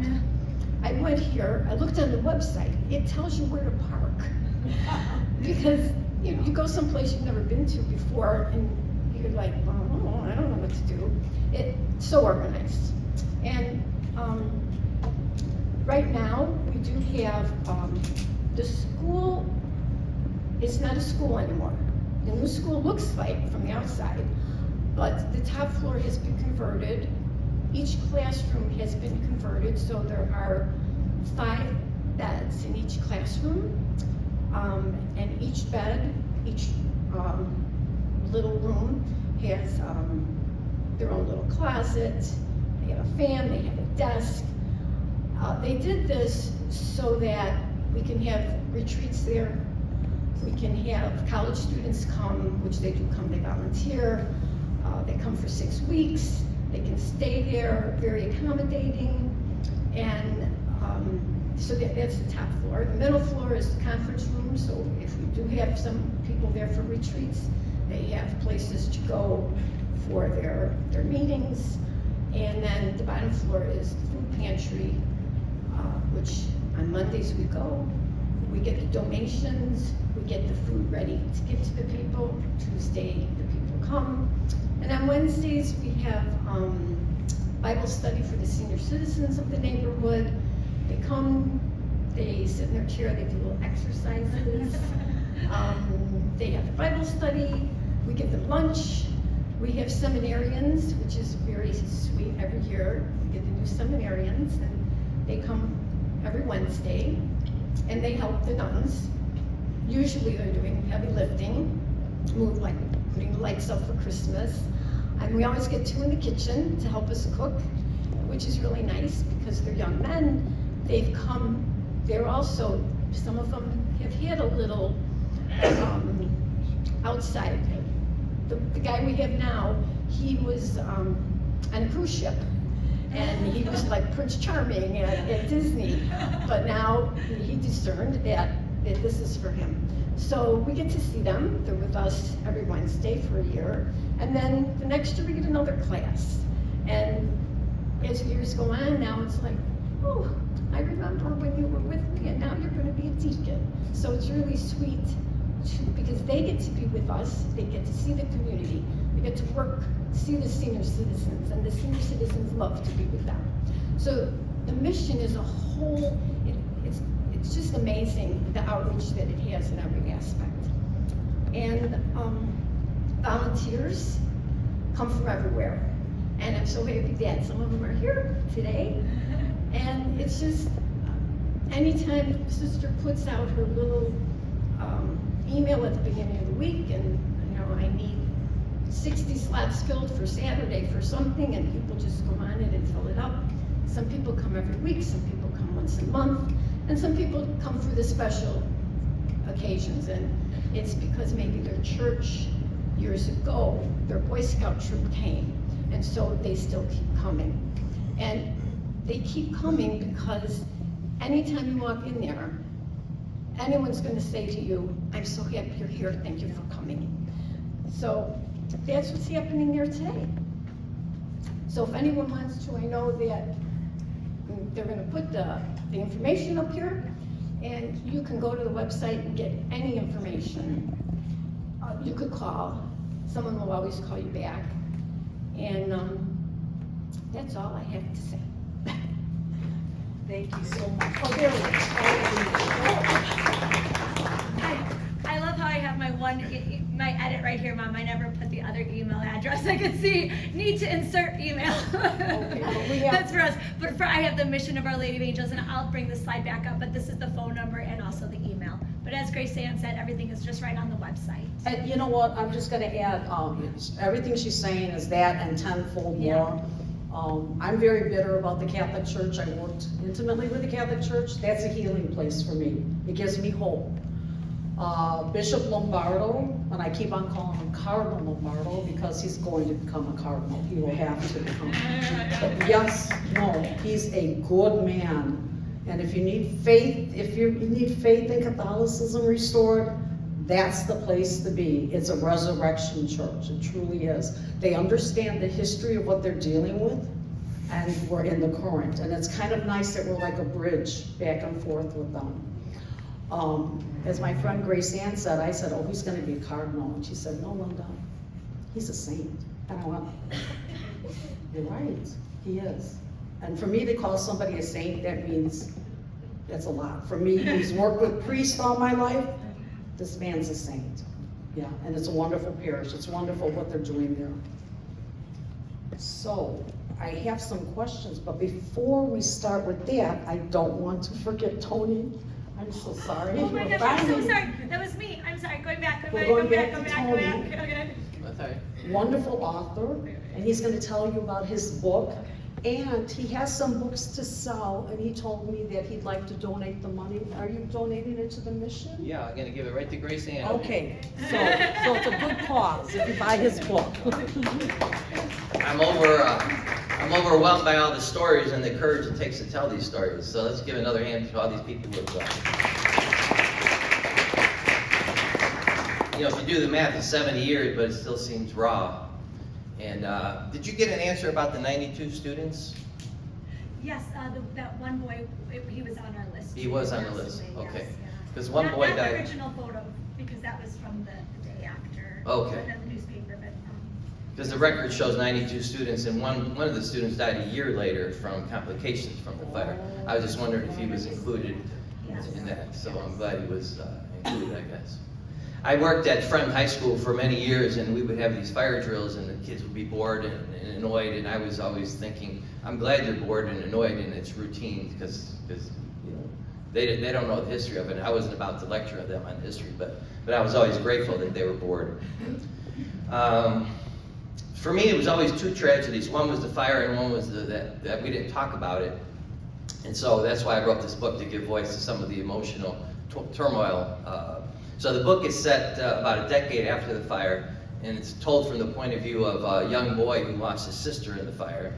I went here, I looked on the website, it tells you where to park. Because you go someplace you've never been to before, and you're like, oh, I don't know what to do. It's so organized. And right now, we do have, the school, it's not a school anymore. The new school looks like from the outside, but the top floor has been converted. Each classroom has been converted, so there are 5 beds in each classroom. And each bed, each little room has their own little closet. They have a fan, they have a desk. They did this so that we can have retreats there. We can have college students come, which they do come, they volunteer. They come for 6 weeks. They can stay there, very accommodating. And so that's the top floor. The middle floor is the conference room, so if we do have some people there for retreats, they have places to go for their meetings. And then the bottom floor is the food pantry, which on Mondays we go. We get the donations, we get the food ready to give to the people. Tuesday, the people come. And on Wednesdays, we have Bible study for the senior citizens of the neighborhood. They come, they sit in their chair, they do little exercises. They have the Bible study, we give them lunch. We have seminarians, which is very sweet every year. We get the new seminarians, and they come every Wednesday, and they help the nuns. Usually they're doing heavy lifting, like putting the lights up for Christmas. And we always get 2 in the kitchen to help us cook, which is really nice because they're young men. They've come, they're also, some of them have had a little outside. The guy we have now, he was on a cruise ship, and he was like Prince Charming at Disney, but now he discerned that this is for him. So we get to see them. They're with us every Wednesday for a year, and then the next year we get another class. And as years go on, now it's like, oh, I remember when you were with me, and now you're going to be a deacon. So it's really sweet because they get to be with us, they get to see the community, they get to work, see the senior citizens, and the senior citizens love to be with them. So the mission is a whole, it's just amazing the outreach that it has in every aspect. And volunteers come from everywhere. And I'm so happy that some of them are here today. And it's just, anytime the sister puts out her little email at the beginning of the week, and I need 60 slots filled for Saturday for something, and people just go on it and fill it up. Some people come every week, some people come once a month, and some people come for the special occasions, and it's because maybe their church years ago, their Boy Scout troop came, and so they still keep coming. And they keep coming because anytime you walk in there, anyone's going to say to you, I'm so happy you're here, thank you for coming. So that's what's happening there today. So if anyone wants to, I know that they're going to put the information up here, and you can go to the website and get any information. You could call, someone will always call you back, and that's all I have to say. Thank you so much. Oh, there we I love how I have my edit right here, Mom. I never put the other email address. I could see, need to insert email. Okay, well, we have, that's for us. But I have the Mission of Our Lady of Angels, and I'll bring the slide back up, but this is the phone number and also the email. But as Grace Ann said, everything is just right on the website. And you know what, I'm just gonna add, everything she's saying is that and tenfold more. I'm very bitter about the Catholic Church. I worked intimately with the Catholic Church. That's a healing place for me. It gives me hope. Bishop Lombardo, and I keep on calling him Cardinal Lombardo because he's going to become a cardinal. He will have to become. But yes, no, he's a good man. And if you need faith, in Catholicism restored, that's the place to be. It's a resurrection church, it truly is. They understand the history of what they're dealing with, and we're in the current. And it's kind of nice that we're like a bridge back and forth with them. As my friend Grace Ann said, I said, oh, he's gonna be a cardinal. And she said, no, Linda, he's a saint. And I went, you're right, he is. And for me to call somebody a saint, that means that's a lot. For me, who's worked with priests all my life, this man's a saint. Yeah, and it's a wonderful parish. It's wonderful what they're doing there. So, I have some questions, but before we start with that, I don't want to forget Tony. I'm so sorry. Oh my gosh, I'm so sorry. That was me. I'm sorry. Going back. We're going back to Okay. Wonderful author, and he's going to tell you about his book. And he has some books to sell, and he told me that he'd like to donate the money. Are you donating it to the mission? Yeah, I'm gonna give it right to Grace Ann. Okay, so it's a good cause if you buy his book. I'm overwhelmed by all the stories and the courage it takes to tell these stories. So let's give another hand to all these people who have if you do the math, it's 70 years, but it still seems raw. And did you get an answer about the 92 students? Yes, that one boy, he was on our list. He was on the list, Yes, okay. yeah. Because one Not- boy not the died. original photo, because that was from the day after. Okay. In the newspaper, but, Because the record shows 92 students, and one of the students died a year later from complications from the fire. I was just wondering if he was included in that, so I'm glad he was included, I guess. I worked at Friend High School for many years, and we would have these fire drills, and the kids would be bored and annoyed, and I was always thinking, I'm glad you're bored and annoyed, and it's routine, because they don't know the history of it. I wasn't about to lecture them on history, but I was always grateful that they were bored. For me, it was always two tragedies. One was the fire, and one was that we didn't talk about it. And so that's why I wrote this book, to give voice to some of the emotional turmoil. So the book is set about a decade after the fire, and it's told from the point of view of a young boy who lost his sister in the fire.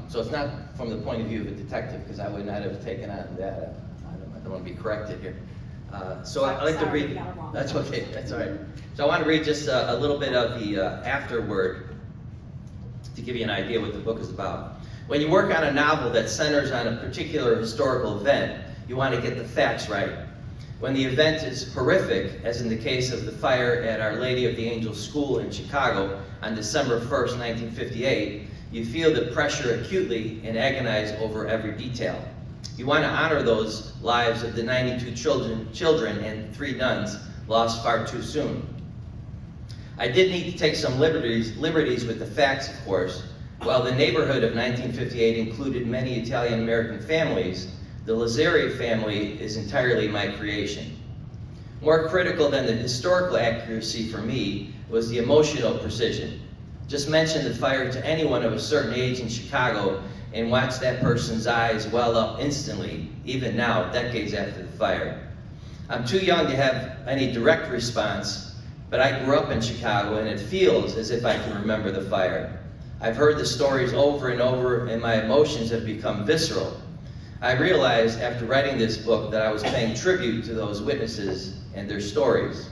So it's not from the point of view of a detective, because I would not have taken on that. I don't want to be corrected here. So I'd like to read. That's okay. That's all right. So I want to read just a little bit of the afterword to give you an idea what the book is about. When you work on a novel that centers on a particular historical event, you want to get the facts right. When the event is horrific, as in the case of the fire at Our Lady of the Angels School in Chicago on December 1st, 1958, you feel the pressure acutely and agonize over every detail. You want to honor those lives of the 92 children and 3 nuns lost far too soon. I did need to take some liberties with the facts, of course. While the neighborhood of 1958 included many Italian-American families, the Lazzari family is entirely my creation. More critical than the historical accuracy for me was the emotional precision. Just mention the fire to anyone of a certain age in Chicago and watch that person's eyes well up instantly, even now, decades after the fire. I'm too young to have any direct response, but I grew up in Chicago, and it feels as if I can remember the fire. I've heard the stories over and over, and my emotions have become visceral. I realized after writing this book that I was paying tribute to those witnesses and their stories.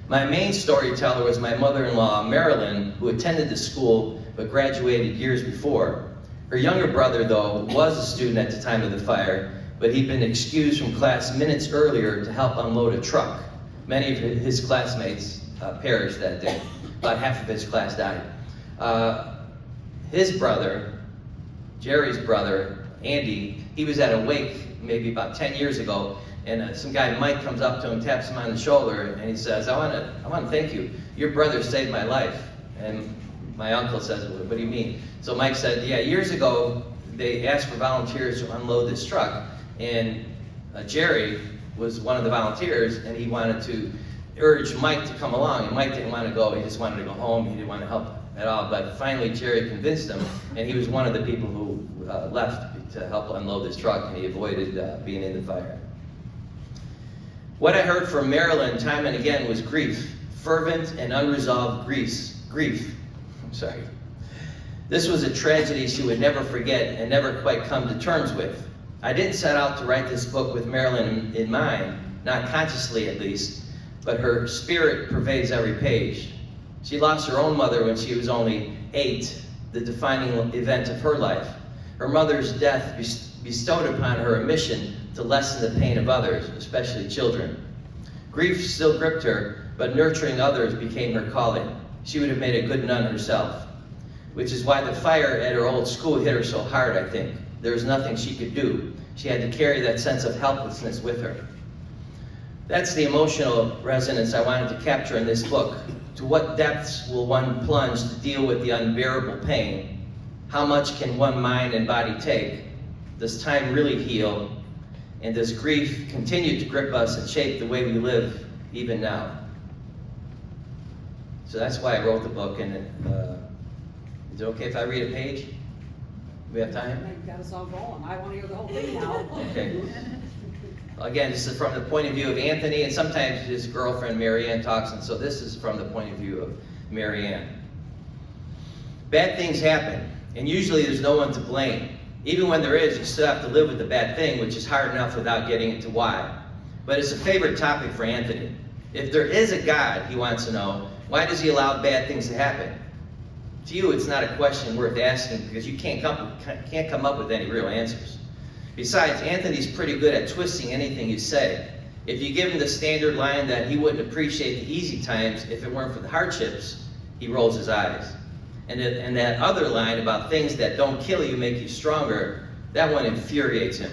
My main storyteller was my mother-in-law, Marilyn, who attended the school but graduated years before. Her younger brother, though, was a student at the time of the fire, but he'd been excused from class minutes earlier to help unload a truck. Many of his classmates perished that day. About half of his class died. His brother, Jerry's brother, Andy, he was at a wake maybe about 10 years ago, and some guy, Mike, comes up to him, taps him on the shoulder, and he says, I want to thank you. Your brother saved my life. And my uncle says, what do you mean? So Mike said, yeah, years ago, they asked for volunteers to unload this truck, and Jerry was one of the volunteers, and he wanted to urge Mike to come along, and Mike didn't want to go. He just wanted to go home. He didn't want to help at all, but finally Jerry convinced him, and he was one of the people who left to help unload this truck, and he avoided being in the fire. What I heard from Marilyn time and again was grief, fervent and unresolved grief. I'm sorry. This was a tragedy she would never forget and never quite come to terms with. I didn't set out to write this book with Marilyn in mind, not consciously at least, but her spirit pervades every page. She lost her own mother when she was only 8, the defining event of her life. Her mother's death bestowed upon her a mission to lessen the pain of others, especially children. Grief still gripped her, but nurturing others became her calling. She would have made a good nun herself, which is why the fire at her old school hit her so hard, I think. There was nothing she could do. She had to carry that sense of helplessness with her. That's the emotional resonance I wanted to capture in this book. To what depths will one plunge to deal with the unbearable pain? How much can one mind and body take? Does time really heal? And does grief continue to grip us and shape the way we live even now? So that's why I wrote the book. And is it okay if I read a page? We have time? You got us all going. I want to hear the whole thing now. Okay. Again, this is from the point of view of Anthony, and sometimes his girlfriend Mary Ann talks, and so this is from the point of view of Mary Ann. Bad things happen, and usually there's no one to blame. Even when there is, you still have to live with the bad thing, which is hard enough without getting into why. But it's a favorite topic for Anthony. If there is a God, he wants to know, why does he allow bad things to happen? To you, it's not a question worth asking because you can't come up with any real answers. Besides, Anthony's pretty good at twisting anything you say. If you give him the standard line that he wouldn't appreciate the easy times if it weren't for the hardships, he rolls his eyes. And that other line about things that don't kill you make you stronger, that one infuriates him.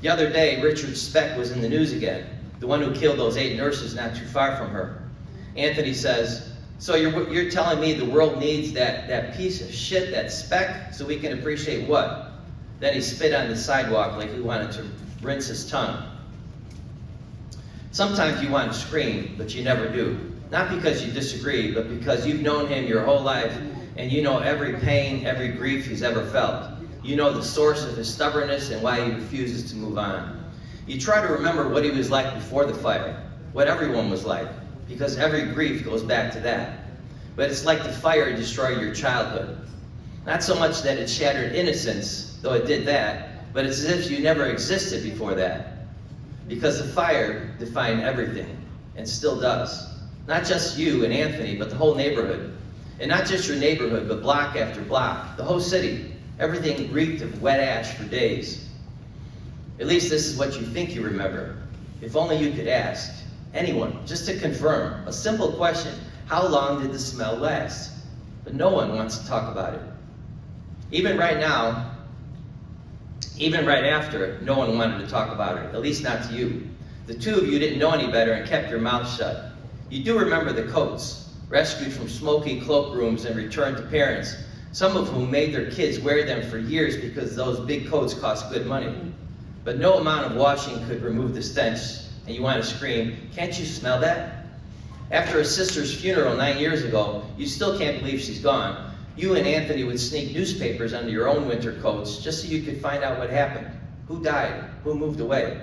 The other day, Richard Speck was in the news again, the one who killed those 8 nurses not too far from her. Anthony says, so you're telling me the world needs that piece of shit, that Speck, so we can appreciate what? Then he spit on the sidewalk like he wanted to rinse his tongue. Sometimes you want to scream, but you never do. Not because you disagree, but because you've known him your whole life, and you know every pain, every grief he's ever felt. You know the source of his stubbornness and why he refuses to move on. You try to remember what he was like before the fire, what everyone was like, because every grief goes back to that. But it's like the fire destroyed your childhood. Not so much that it shattered innocence, though it did that, but it's as if you never existed before that. Because the fire defined everything, and still does. Not just you and Anthony, but the whole neighborhood. And not just your neighborhood, but block after block, the whole city. Everything reeked of wet ash for days. At least this is what you think you remember. If only you could ask anyone, just to confirm, a simple question, how long did the smell last? But no one wants to talk about it. Even right now, even right after, no one wanted to talk about it, at least not to you. The two of you didn't know any better and kept your mouths shut. You do remember the coats, rescued from smoky cloakrooms and returned to parents, some of whom made their kids wear them for years because those big coats cost good money. But no amount of washing could remove the stench, and you want to scream, can't you smell that? After a sister's funeral 9 years ago, you still can't believe she's gone. You and Anthony would sneak newspapers under your own winter coats just so you could find out what happened. Who died? Who moved away?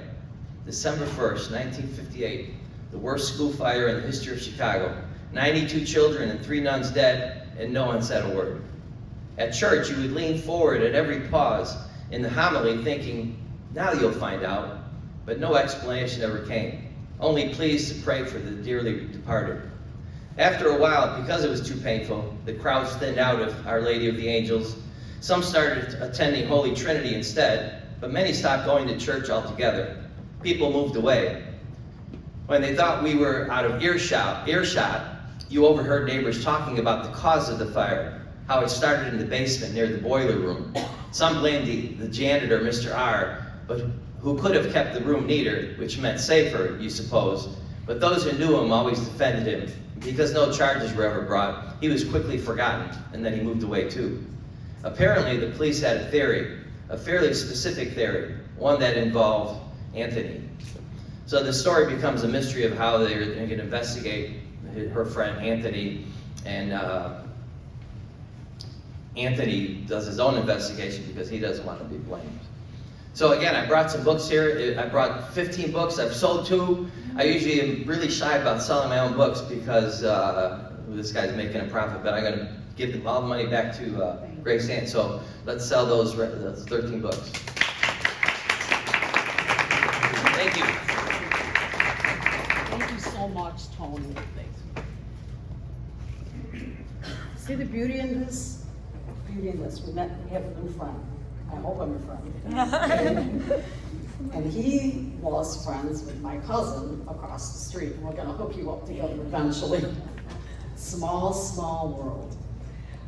December 1st, 1958, the worst school fire in the history of Chicago. 92 children and 3 nuns dead, and no one said a word. At church, you would lean forward at every pause in the homily thinking, now you'll find out, but no explanation ever came. Only pleas to pray for the dearly departed. After a while, because it was too painful, the crowds thinned out of Our Lady of the Angels. Some started attending Holy Trinity instead, but many stopped going to church altogether. People moved away. When they thought we were out of earshot, you overheard neighbors talking about the cause of the fire, how it started in the basement near the boiler room. Some blamed the janitor, Mr. R., but who could have kept the room neater, which meant safer, you suppose. But those who knew him always defended him. Because no charges were ever brought, he was quickly forgotten, and then he moved away too. Apparently, the police had a theory, a fairly specific theory, one that involved Anthony. So the story becomes a mystery of how they're going to investigate her friend Anthony, and Anthony does his own investigation because he doesn't want to be blamed. So again, I brought some books here. I brought 15 books. I've sold 2. I usually am really shy about selling my own books because this guy's making a profit, but I'm going to give all the money back to Grace Ann. So let's sell those 13 books. Thank you. Thank you so much, Tony. See the beauty in this? Beauty in this. We have a new friend. I hope I'm a friend. And he was friends with my cousin across the street. We're gonna hook you up together eventually. Small, small world.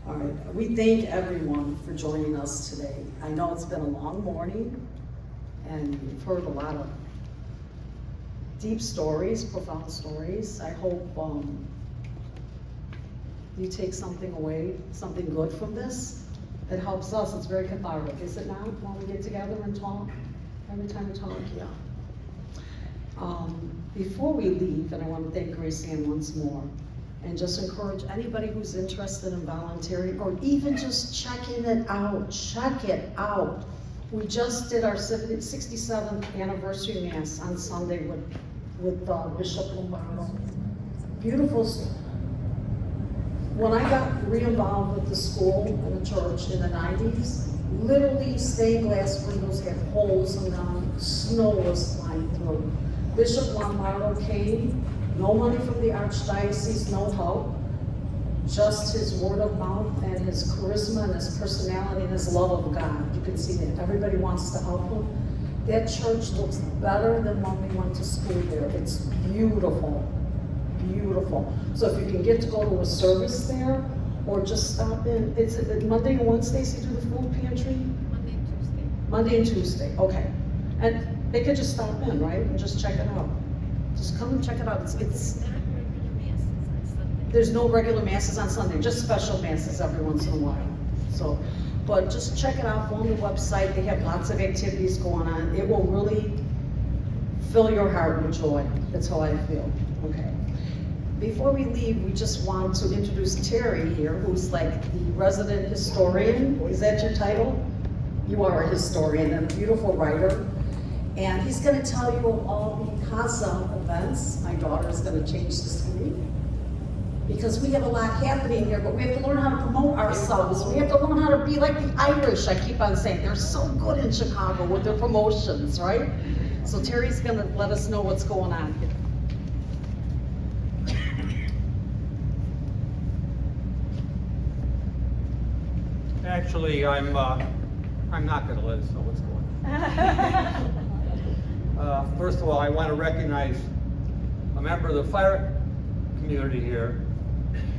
All right, we thank everyone for joining us today. I know it's been a long morning, and you've heard a lot of deep stories, profound stories. I hope you take something away, something good from this. It helps us. It's very cathartic, is it not, when we get together and talk? Every time we talk, yeah. Before we leave, and I want to thank Grace Ann once more, And just encourage anybody who's interested in volunteering or even just checking it out. Check it out. We just did our 67th anniversary mass on Sunday with Bishop Lombardo. Beautiful. When I got re-involved with the school and the church in the 90s, literally stained glass windows had holes in them, snow was flying through. Bishop Lombardo came, no money from the Archdiocese, no help, just his word of mouth and his charisma and his personality and his love of God. You can see that everybody wants to help him. That church looks better than when we went to school there. It's beautiful, beautiful. So if you can get to go to a service there or just stop in, it's Monday and Wednesdays you do the food pantry? Monday and Tuesday. Monday and Tuesday, okay. And they could just stop in, right, and just check it out. Just come and check it out. It's there's no regular masses on Sunday, just special masses every once in a while. So, but just check it out, go on the website. They have lots of activities going on. It will really fill your heart with joy. That's how I feel, okay. Before we leave, we just want to introduce Terry here, who's like the resident historian. Is that your title? You are a historian and a beautiful writer. And he's gonna tell you of all the Casa events. My daughter is gonna change the screen because we have a lot happening here, but we have to learn how to promote ourselves. We have to learn how to be like the Irish, I keep on saying. They're so good in Chicago with their promotions, right? So Terry's gonna let us know what's going on here. Actually, I'm not gonna let us know what's going on. First of all, I want to recognize a member of the fire community here,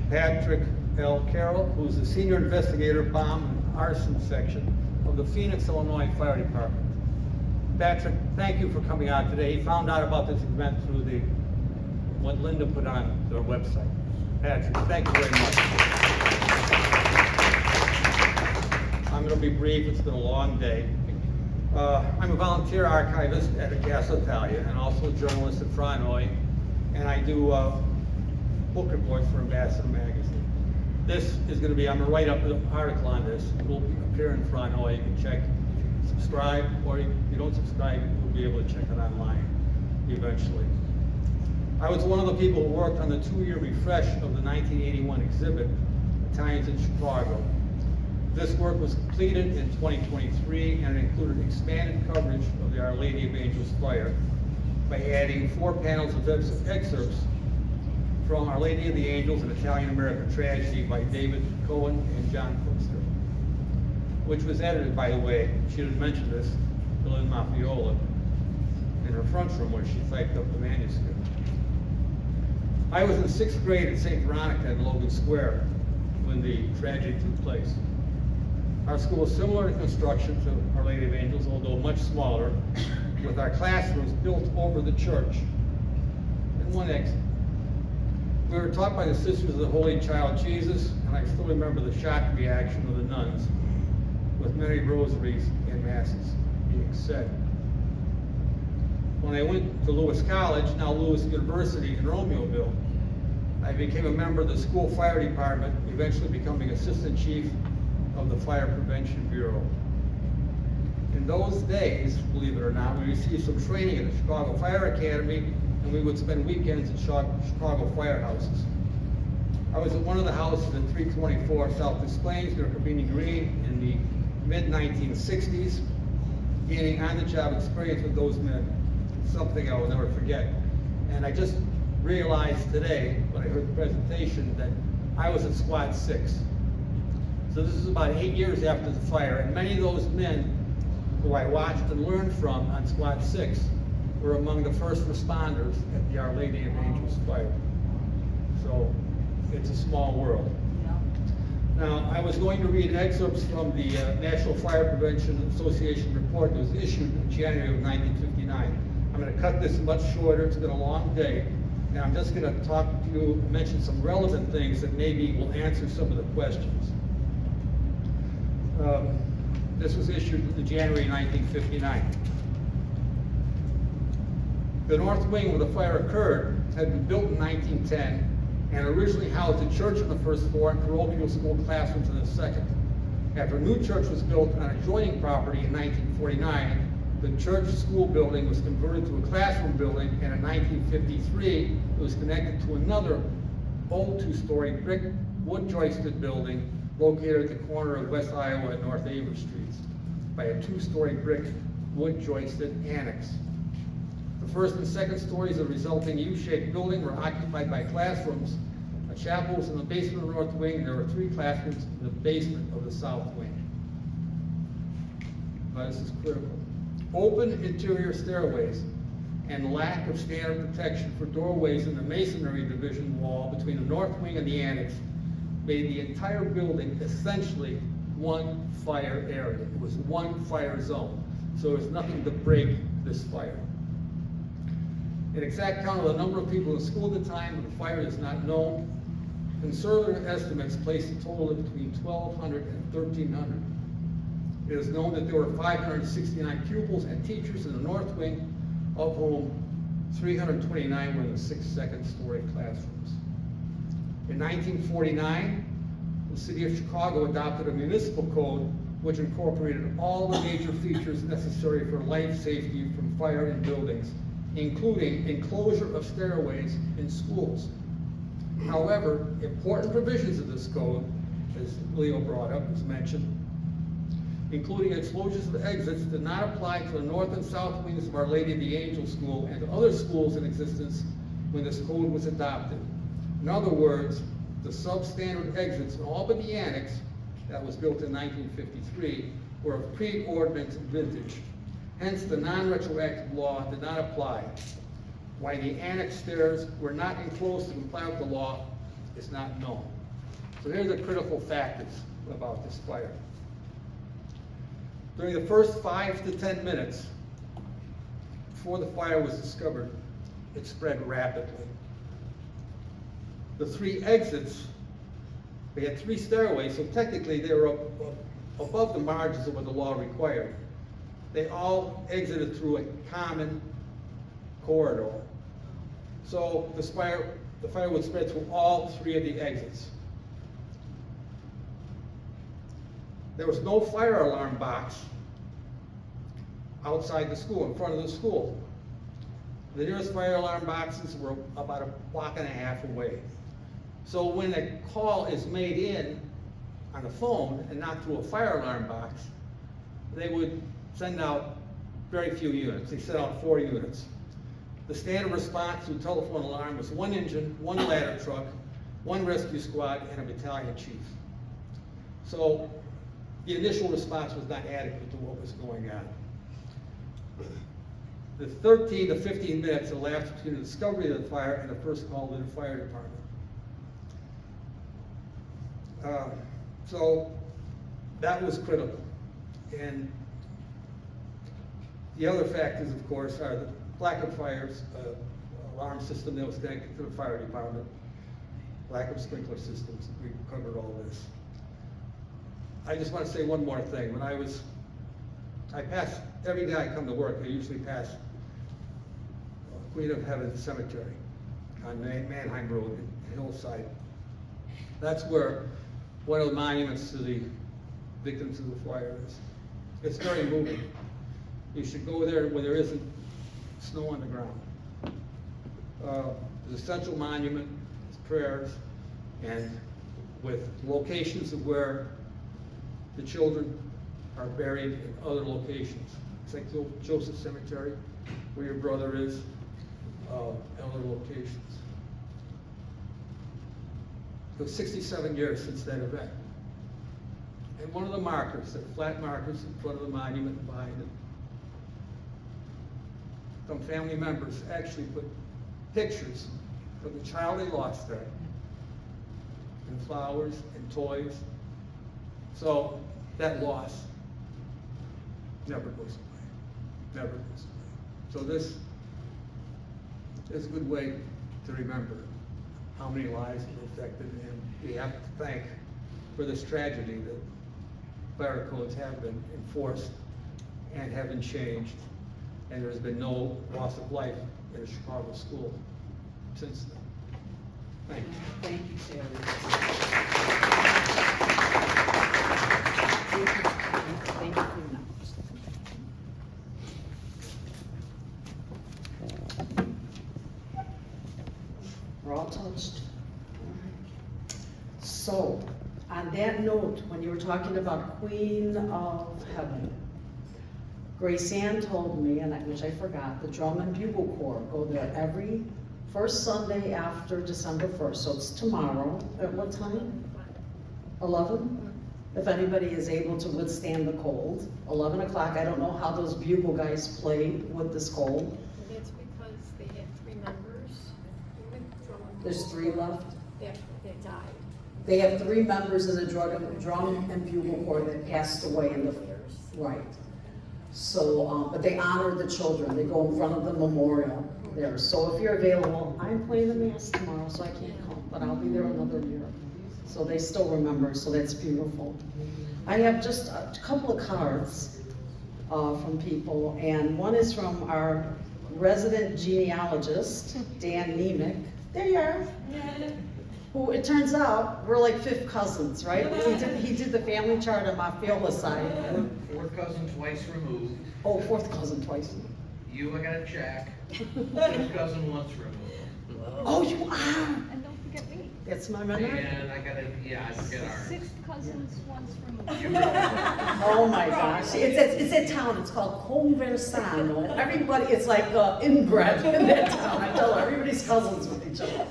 Patrick L. Carroll, who's the Senior Investigator Bomb and Arson Section of the Phoenix, Illinois Fire Department. Patrick, thank you for coming out today. He found out about this event through what Linda put on their website. Patrick, thank you very much. I'm going to be brief. It's been a long day. I'm a volunteer archivist at Casa Italia and also a journalist at Franoy, and I do book reports for Ambassador Magazine. This is going to be, I'm going to write up an article on this. It will appear in Franoy. You can check if you subscribe, or if you don't subscribe, you'll be able to check it online eventually. I was one of the people who worked on the 2-year refresh of the 1981 exhibit, Italians in Chicago. This work was completed in 2023 and it included expanded coverage of the Our Lady of Angels Fire by adding 4 panels of excerpts from Our Lady of the Angels, an Italian-American Tragedy by David Cohen and John Cookster, which was edited, by the way, she didn't mention this, Lynn Maffiola, in her front room where she typed up the manuscript. I was in 6th grade at St. Veronica in Logan Square when the tragedy took place. Our school was similar in construction to Our Lady of Angels, although much smaller, with our classrooms built over the church and one exit. We were taught by the Sisters of the Holy Child Jesus, and I still remember the shocked reaction of the nuns with many rosaries and masses being said. When I went to Lewis College, now Lewis University in Romeoville, I became a member of the school fire department, eventually becoming assistant chief of the Fire Prevention Bureau. In those days, believe it or not, we received some training at the Chicago Fire Academy, and we would spend weekends at Chicago firehouses. I was at one of the houses at 324 South Des Plaines near Cabrini Green in the mid-1960s, gaining on-the-job experience with those men, something I will never forget. And I just realized today, when I heard the presentation, that I was at Squad 6. So this is about 8 years after the fire, and many of those men who I watched and learned from on Squad 6 were among the first responders at the Our Lady of Angels fire. So it's a small world. Now, I was going to read excerpts from the National Fire Prevention Association report that was issued in January of 1959. I'm going to cut this much shorter. It's been a long day. And I'm just going to talk to you, mention some relevant things that maybe will answer some of the questions. This was issued in January 1959. The north wing where the fire occurred had been built in 1910 and originally housed a church on the first floor and parochial school classrooms on the second. After a new church was built on adjoining property in 1949, the church school building was converted to a classroom building, and in 1953, it was connected to another old two-story brick wood joisted building located at the corner of West Iowa and North Avery Streets by a two-story brick wood joisted annex. The first and second stories of the resulting U-shaped building were occupied by classrooms. A chapel was in the basement of the north wing, and there were 3 classrooms in the basement of the south wing. Now, this is critical. Open interior stairways and lack of standard protection for doorways in the masonry division wall between the north wing and the annex made the entire building essentially one fire area. It was one fire zone, so there was nothing to break this fire. An exact count of the number of people in the school at the time of the fire is not known. Conservative estimates place the total at between 1,200 and 1,300. It is known that there were 569 pupils and teachers in the north wing, of whom 329 were in the 6 second-story classrooms. In 1949, the city of Chicago adopted a municipal code which incorporated all the major features necessary for life safety from fire in buildings, including enclosure of stairways in schools. However, important provisions of this code, as Leo brought up, as mentioned, including exclosures of exits, did not apply to the north and south wings of Our Lady of the Angel School and to other schools in existence when this code was adopted. In other words, the substandard exits in all but the annex, that was built in 1953, were of pre-ordinance vintage. Hence, the non-retroactive law did not apply. Why the annex stairs were not enclosed to comply with the law is not known. So here's the critical factors about this fire. During the first 5 to 10 minutes before the fire was discovered, it spread rapidly. The 3 exits, they had 3 stairways, so technically they were above the margins of what the law required. They all exited through a common corridor. So the fire would spread through all 3 of the exits. There was no fire alarm box outside the school, in front of the school. The nearest fire alarm boxes were about 1.5 blocks away. So when a call is made in on the phone and not through a fire alarm box, they would send out very few units. They sent out 4 units. The standard response to a telephone alarm was 1 engine, 1 ladder truck, 1 rescue squad, and a battalion chief. So the initial response was not adequate to what was going on. The 13 to 15 minutes elapsed between the discovery of the fire and the first call to the fire department. So that was critical. And the other factors, of course, are the lack of fires, alarm system that was connected to the fire department, lack of sprinkler systems. We covered all this. I just want to say one more thing. When I pass, every day I come to work, I usually pass Queen of Heaven Cemetery on Mannheim Road in Hillside. That's where one of the monuments to the victims of the fire is. It's very moving. You should go there when there isn't snow on the ground. There's a central monument, there's prayers, and with locations of where the children are buried in other locations. St. Joseph Cemetery, where your brother is, and other locations. It was 67 years since that event. And one of the markers, the flat markers in front of the monument and behind it, some family members actually put pictures of the child they lost there, and flowers and toys. So that loss never goes away, never goes away. So this is a good way to remember how many lives were affected, and we have to thank for this tragedy that fire codes have been enforced and have been changed, and there's been no loss of life in a Chicago school since then. Thank you. Thank you, Terry. Thank you for your numbers. We're all touched. So, on that note, when you were talking about Queen of Heaven, Grace Ann told me, and which I forgot, the Drum and Bugle Corps go there every first Sunday after December 1st, so it's tomorrow. At what time? 11? If anybody is able to withstand the cold. 11 o'clock, I don't know how those bugle guys play with this cold. That's because they had 3 members. There's 3 left. That died. They have 3 members in the drum and bugle corps that passed away in the, right. So, but they honor the children. They go in front of the memorial there. So if you're available, I'm playing the mass tomorrow, so I can't come, but I'll be there another year. So they still remember, so that's beautiful. I have just a couple of cards from people, and one is from our resident genealogist, Dan Nemick. There you are. Who, it turns out, we're like 5th cousins, right? He did the family chart on Maffiola side. 4th cousin twice removed. Oh, 4th cousin twice. You, I got a check. 5th cousin once removed. Oh, you are? And don't forget me. That's my memory. And I got a, yeah, I forget ours. 6th cousins once removed. Oh my gosh, it's a town, it's called Conversano. Everybody, it's like inbred in that town. I tell her, everybody's cousins with each other.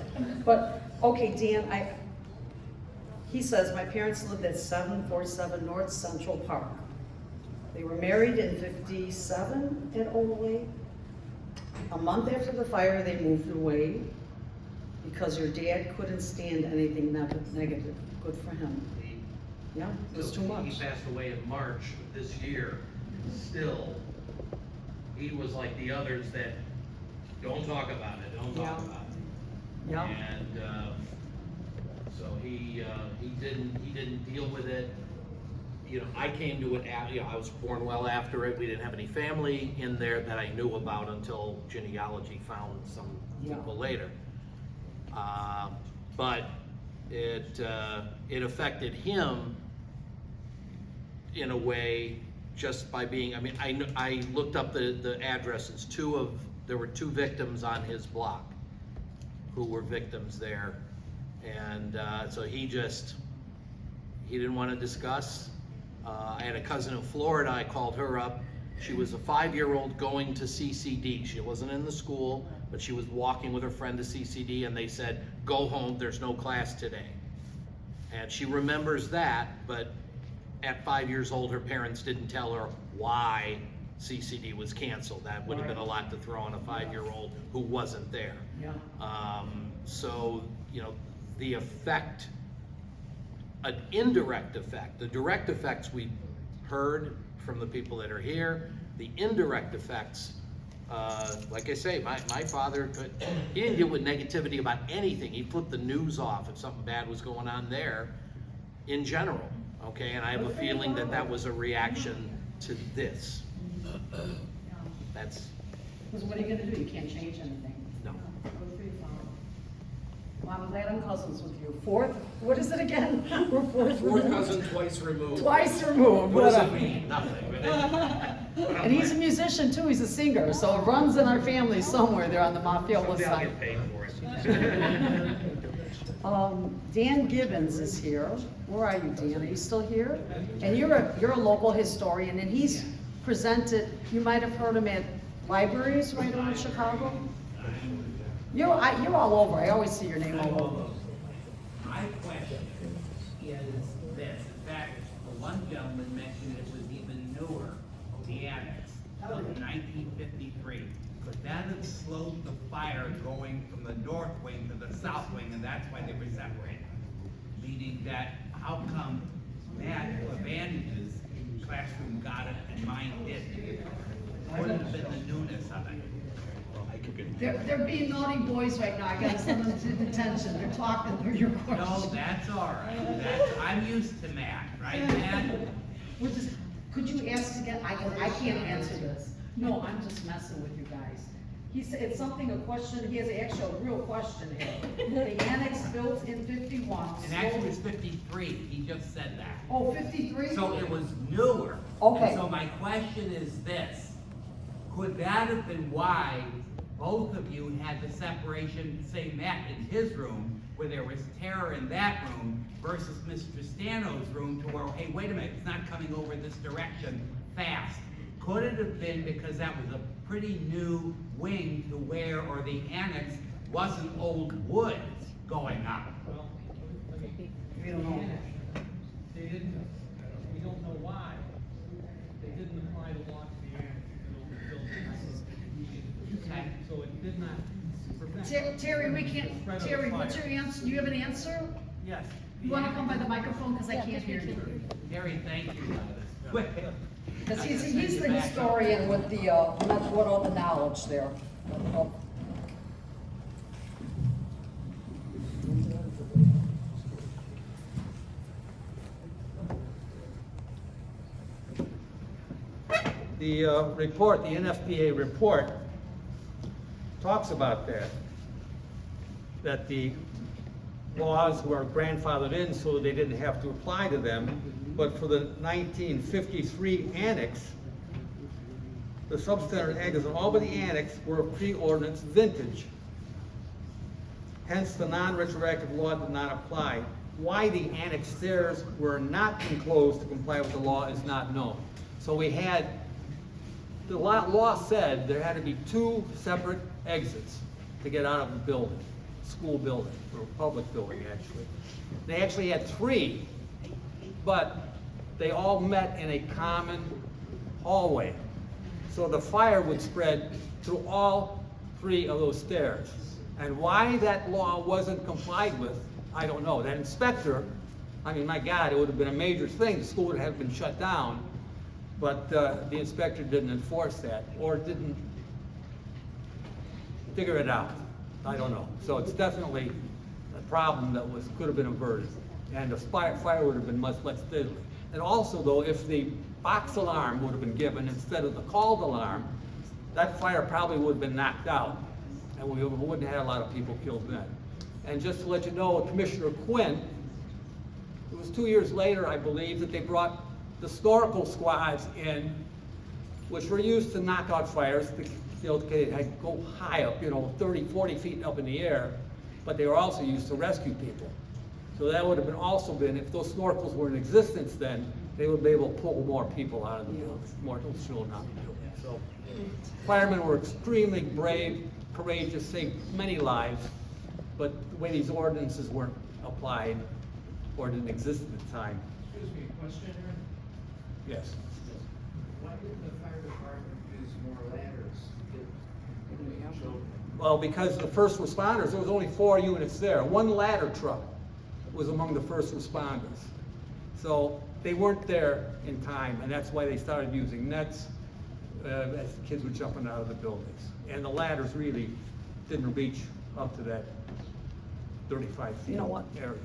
But, okay, Dan, he says, my parents lived at 747 North Central Park. They were married in 57 at Olway. A month after the fire, they moved away because your dad couldn't stand anything negative. Good for him. Yeah, it was too much. He passed away in March of this year. Still, he was like the others that don't talk about it, don't talk about it. Yeah. And so he didn't deal with it. You know, I came to it, I was born well after it. We didn't have any family in there that I knew about until genealogy found some people later. But it affected him in a way just by being, I mean, I looked up the addresses. There were 2 victims on his block who were victims there. And so he didn't want to discuss. I had a cousin in Florida, I called her up. She was a 5-year-old going to CCD. She wasn't in the school, but she was walking with her friend to CCD, and they said, go home, there's no class today. And she remembers that, but at 5 years old, her parents didn't tell her why CCD was canceled. That would have been a lot to throw on a 5-year-old who wasn't there. Yeah. So, you know, the effect, an indirect effect, the direct effects we heard from the people that are here, the indirect effects, like I say, my father, he didn't deal with negativity about anything. He flipped the news off if something bad was going on there in general, okay? And I have a feeling that that was a reaction to this. That's... Because what are you gonna do? You can't change anything. No. Good for you, Father. Well, I'm glad I'm cousins with you. 4th, what is it again? We're 4th removed. 4th cousin twice removed. Twice removed. What does it mean? Nothing. And he's a musician too, he's a singer, so it runs in our family somewhere there on the Maffiola Someday I'll side. get paid for it. Dan Gibbons is here. Where are you, Dan? Are you still here? And you're a local historian, and he's presented, you might have heard him at libraries right around Chicago. You're all over. I always see your name all over. My question is this. In fact, the one gentleman mentioned it was even newer, the annex of 1953. But that had slowed the fire going from the north wing to the south wing, and that's why they were separated. Meaning that how come Matt, who advantages, classroom got it and mine didn't? Wouldn't have been the newness of it. They're being naughty boys right now. I gotta send them to detention. They're talking through your questions. No, that's all right. I'm used to Matt, right, Matt? Could you ask again? I can't answer this. No, I'm just messing with you guys. He said, it's something, a question, he has an actual real question here. The annex built in 51. And actually it's 53, he just said that. Oh, 53? So it was newer. Okay. And so my question is this, could that have been why both of you had the separation, say Matt in his room, where there was terror in that room, versus Mr. Stano's room, to where, hey, wait a minute, it's not coming over this direction fast. Could it have been because that was a pretty new wing to where, or the annex wasn't old woods going up? We don't know. They didn't, we don't know why. They didn't apply the law to the annex until the building. Okay. So it did not prevent. Terry, we can't, Spread of the Terry, fire. what's your answer? Do you have an answer? Yes. You wanna come by the microphone, cause I can't hear you. Gary, thank you. Cause he's the historian with the, with all the knowledge there. The report, the NFPA report, talks about that the laws were grandfathered in so they didn't have to apply to them, but for the 1953 annex, the substandard annex and all but the annex were pre-ordinance vintage. Hence, the non-retroactive law did not apply. Why the annex stairs were not enclosed to comply with the law is not known. So we had, the law said there had to be 2 separate exits to get out of the building, school building, or public building actually. They actually had 3, but they all met in a common hallway. So the fire would spread through all 3 of those stairs. And why that law wasn't complied with, I don't know. That inspector, I mean, my God, it would have been a major thing. The school would have been shut down. But the inspector didn't enforce that, or didn't figure it out. I don't know. So it's definitely a problem that could have been averted. And the fire would have been much less deadly. And also, though, if the box alarm would have been given instead of the called alarm, that fire probably would have been knocked out, and we wouldn't have had a lot of people killed then. And just to let you know, Commissioner Quinn, it was 2 years later, I believe, that they brought the snorkel squads in, which were used to knock out fires, to go high up, 30, 40 feet up in the air, but they were also used to rescue people. So that would have also been, if those snorkels were in existence then, they would be able to pull more people out of the building, more children out of the building. So firemen were extremely brave, courageous, saved many lives, but the way these ordinances weren't applied or didn't exist at the time. Excuse me, question here? Yes. Why didn't the fire department use more ladders to get children? Well, because the first responders, there was only 4 units there. 1 ladder truck was among the first responders. So they weren't there in time, and that's why they started using nets as the kids were jumping out of the buildings. And the ladders really didn't reach up to that 35 feet You know what? area.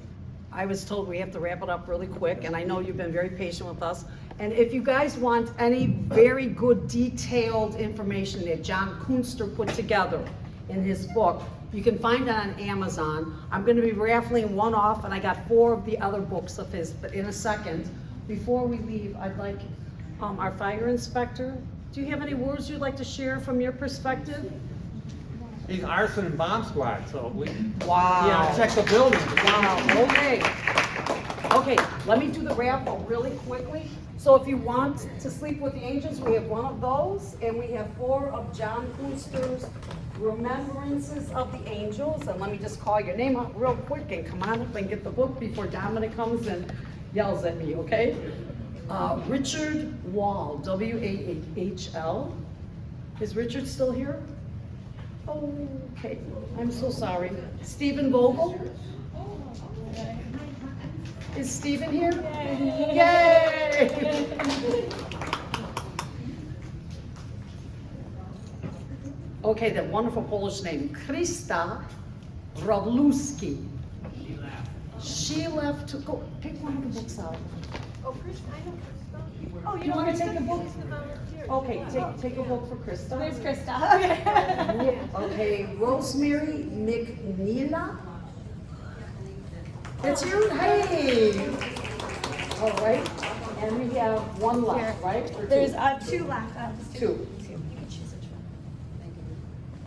I was told we have to wrap it up really quick, and I know you've been very patient with us. And if you guys want any very good detailed information that John Kunster put together in his book, you can find it on Amazon. I'm gonna be raffling one off, and I got 4 of the other books of his, but in a second. Before we leave, I'd like our fire inspector, do you have any words you'd like to share from your perspective? He's arson and bomb squad, so we Wow. check the building. Wow, okay. Okay, let me do the raffle really quickly. So if you want to sleep with the angels, we have 1 of those, and we have 4 of John Kunster's Remembrances of the Angels. And let me just call your name out real quick and come on up and get the book before Dominic comes and yells at me, okay? Richard Wall, W-A-H-L. Is Richard still here? Oh, okay, I'm so sorry. Stephen Vogel? Is Stephen here? Yay! Okay, that wonderful Polish name, Krista Rawluski. She left to go pick one of the books out. Oh, Chris, I know Krista. Oh, You wanna take a book? Okay, take a book for Krista. There's Krista. Okay. Okay, Rosemary McNeila. That's you? Hey! All right, and we have one left, right? Or two? There's two left. Two.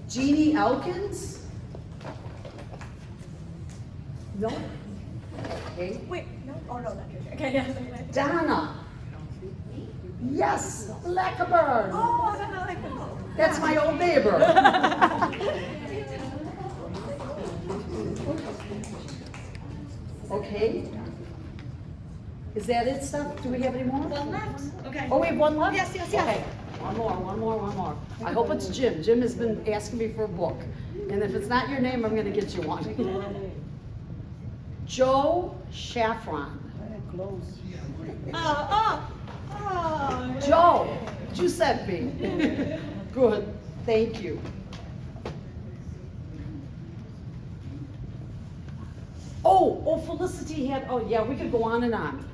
Jeannie Elkins? No? Okay. Wait, no, oh no, not your turn. Okay, yeah. Donna? Yes, Blackburn. Oh, I don't know, like, oh. That's my old neighbor. Okay. Is that it, Steph? Do we have any more? One left. Okay. Oh, we have one left? Yes, yes. Okay. One more. I hope it's Jim. Jim has been asking me for a book. And if it's not your name, I'm gonna get you one. Joe Shaffron. Joe, Giuseppe. Good, thank you. Oh, Felicity had, oh yeah, we could go on and on.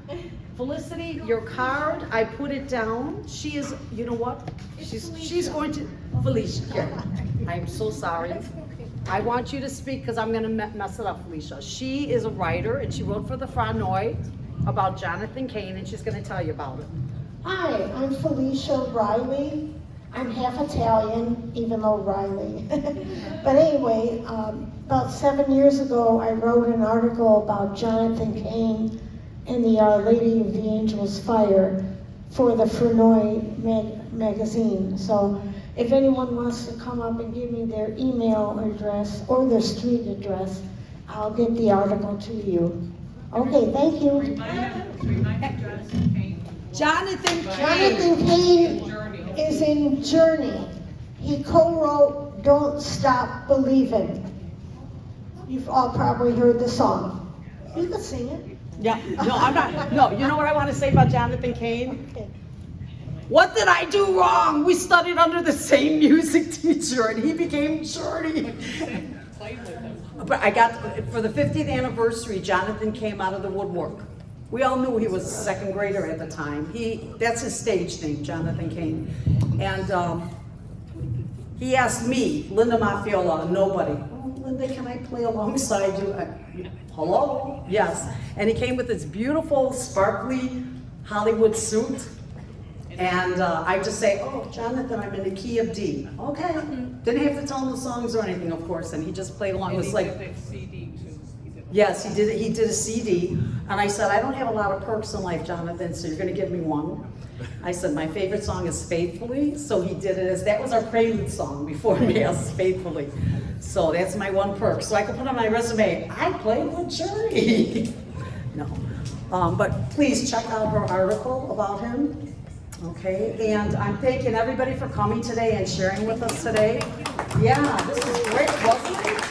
Felicity, your card, I put it down. She is, you know what? She's going to, Felicia, here. I'm so sorry. I want you to speak because I'm gonna mess it up, Felicia. She is a writer and she wrote for the Franoi about Jonathan Cain and she's gonna tell you about it. Hi, I'm Felicia Riley. I'm half Italian, even though Riley. But anyway, about 7 years ago, I wrote an article about Jonathan Cain and the Our Lady of the Angels Fire for the Franoi magazine. So if anyone wants to come up and give me their email address or their street address, I'll get the article to you. Okay, thank you. Jonathan Cain. Jonathan Cain is in Journey. He co-wrote Don't Stop Believin'. You've all probably heard the song. You can sing it. Yeah, no, I'm not, no, you know what I want to say about Jonathan Cain? What did I do wrong? We studied under the same music teacher and he became Journey. But I got, for the 50th anniversary, Jonathan came out of the woodwork. We all knew he was a second grader at the time. That's his stage name, Jonathan Cain. And he asked me, Linda Maffiola, nobody, oh, Linda, can I play alongside you? Hello? Yes. And he came with this beautiful, sparkly Hollywood suit. And I just say, oh, Jonathan, I'm in the key of D. Okay. Didn't have to tell him the songs or anything, of course, and he just played along. It was like, yes, he did a CD. And I said, I don't have a lot of perks in life, Jonathan, so you're gonna give me one. I said, my favorite song is Faithfully. So he did it as, that was our prelude song before Mass, Faithfully. So that's my one perk. So I could put on my resume, I played with Journey. No, but please check out her article about him. Okay, and I'm thanking everybody for coming today and sharing with us today. Yeah, this is great, wasn't it?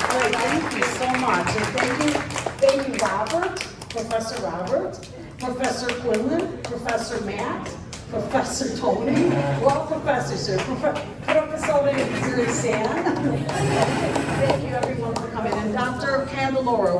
Great, thank you so much. And thank you, Robert, Professor Robert, Professor Quinlan, Professor Matt, Professor Tony. We're all professors here. Professor San. Thank you everyone for coming. And Dr. Candelora.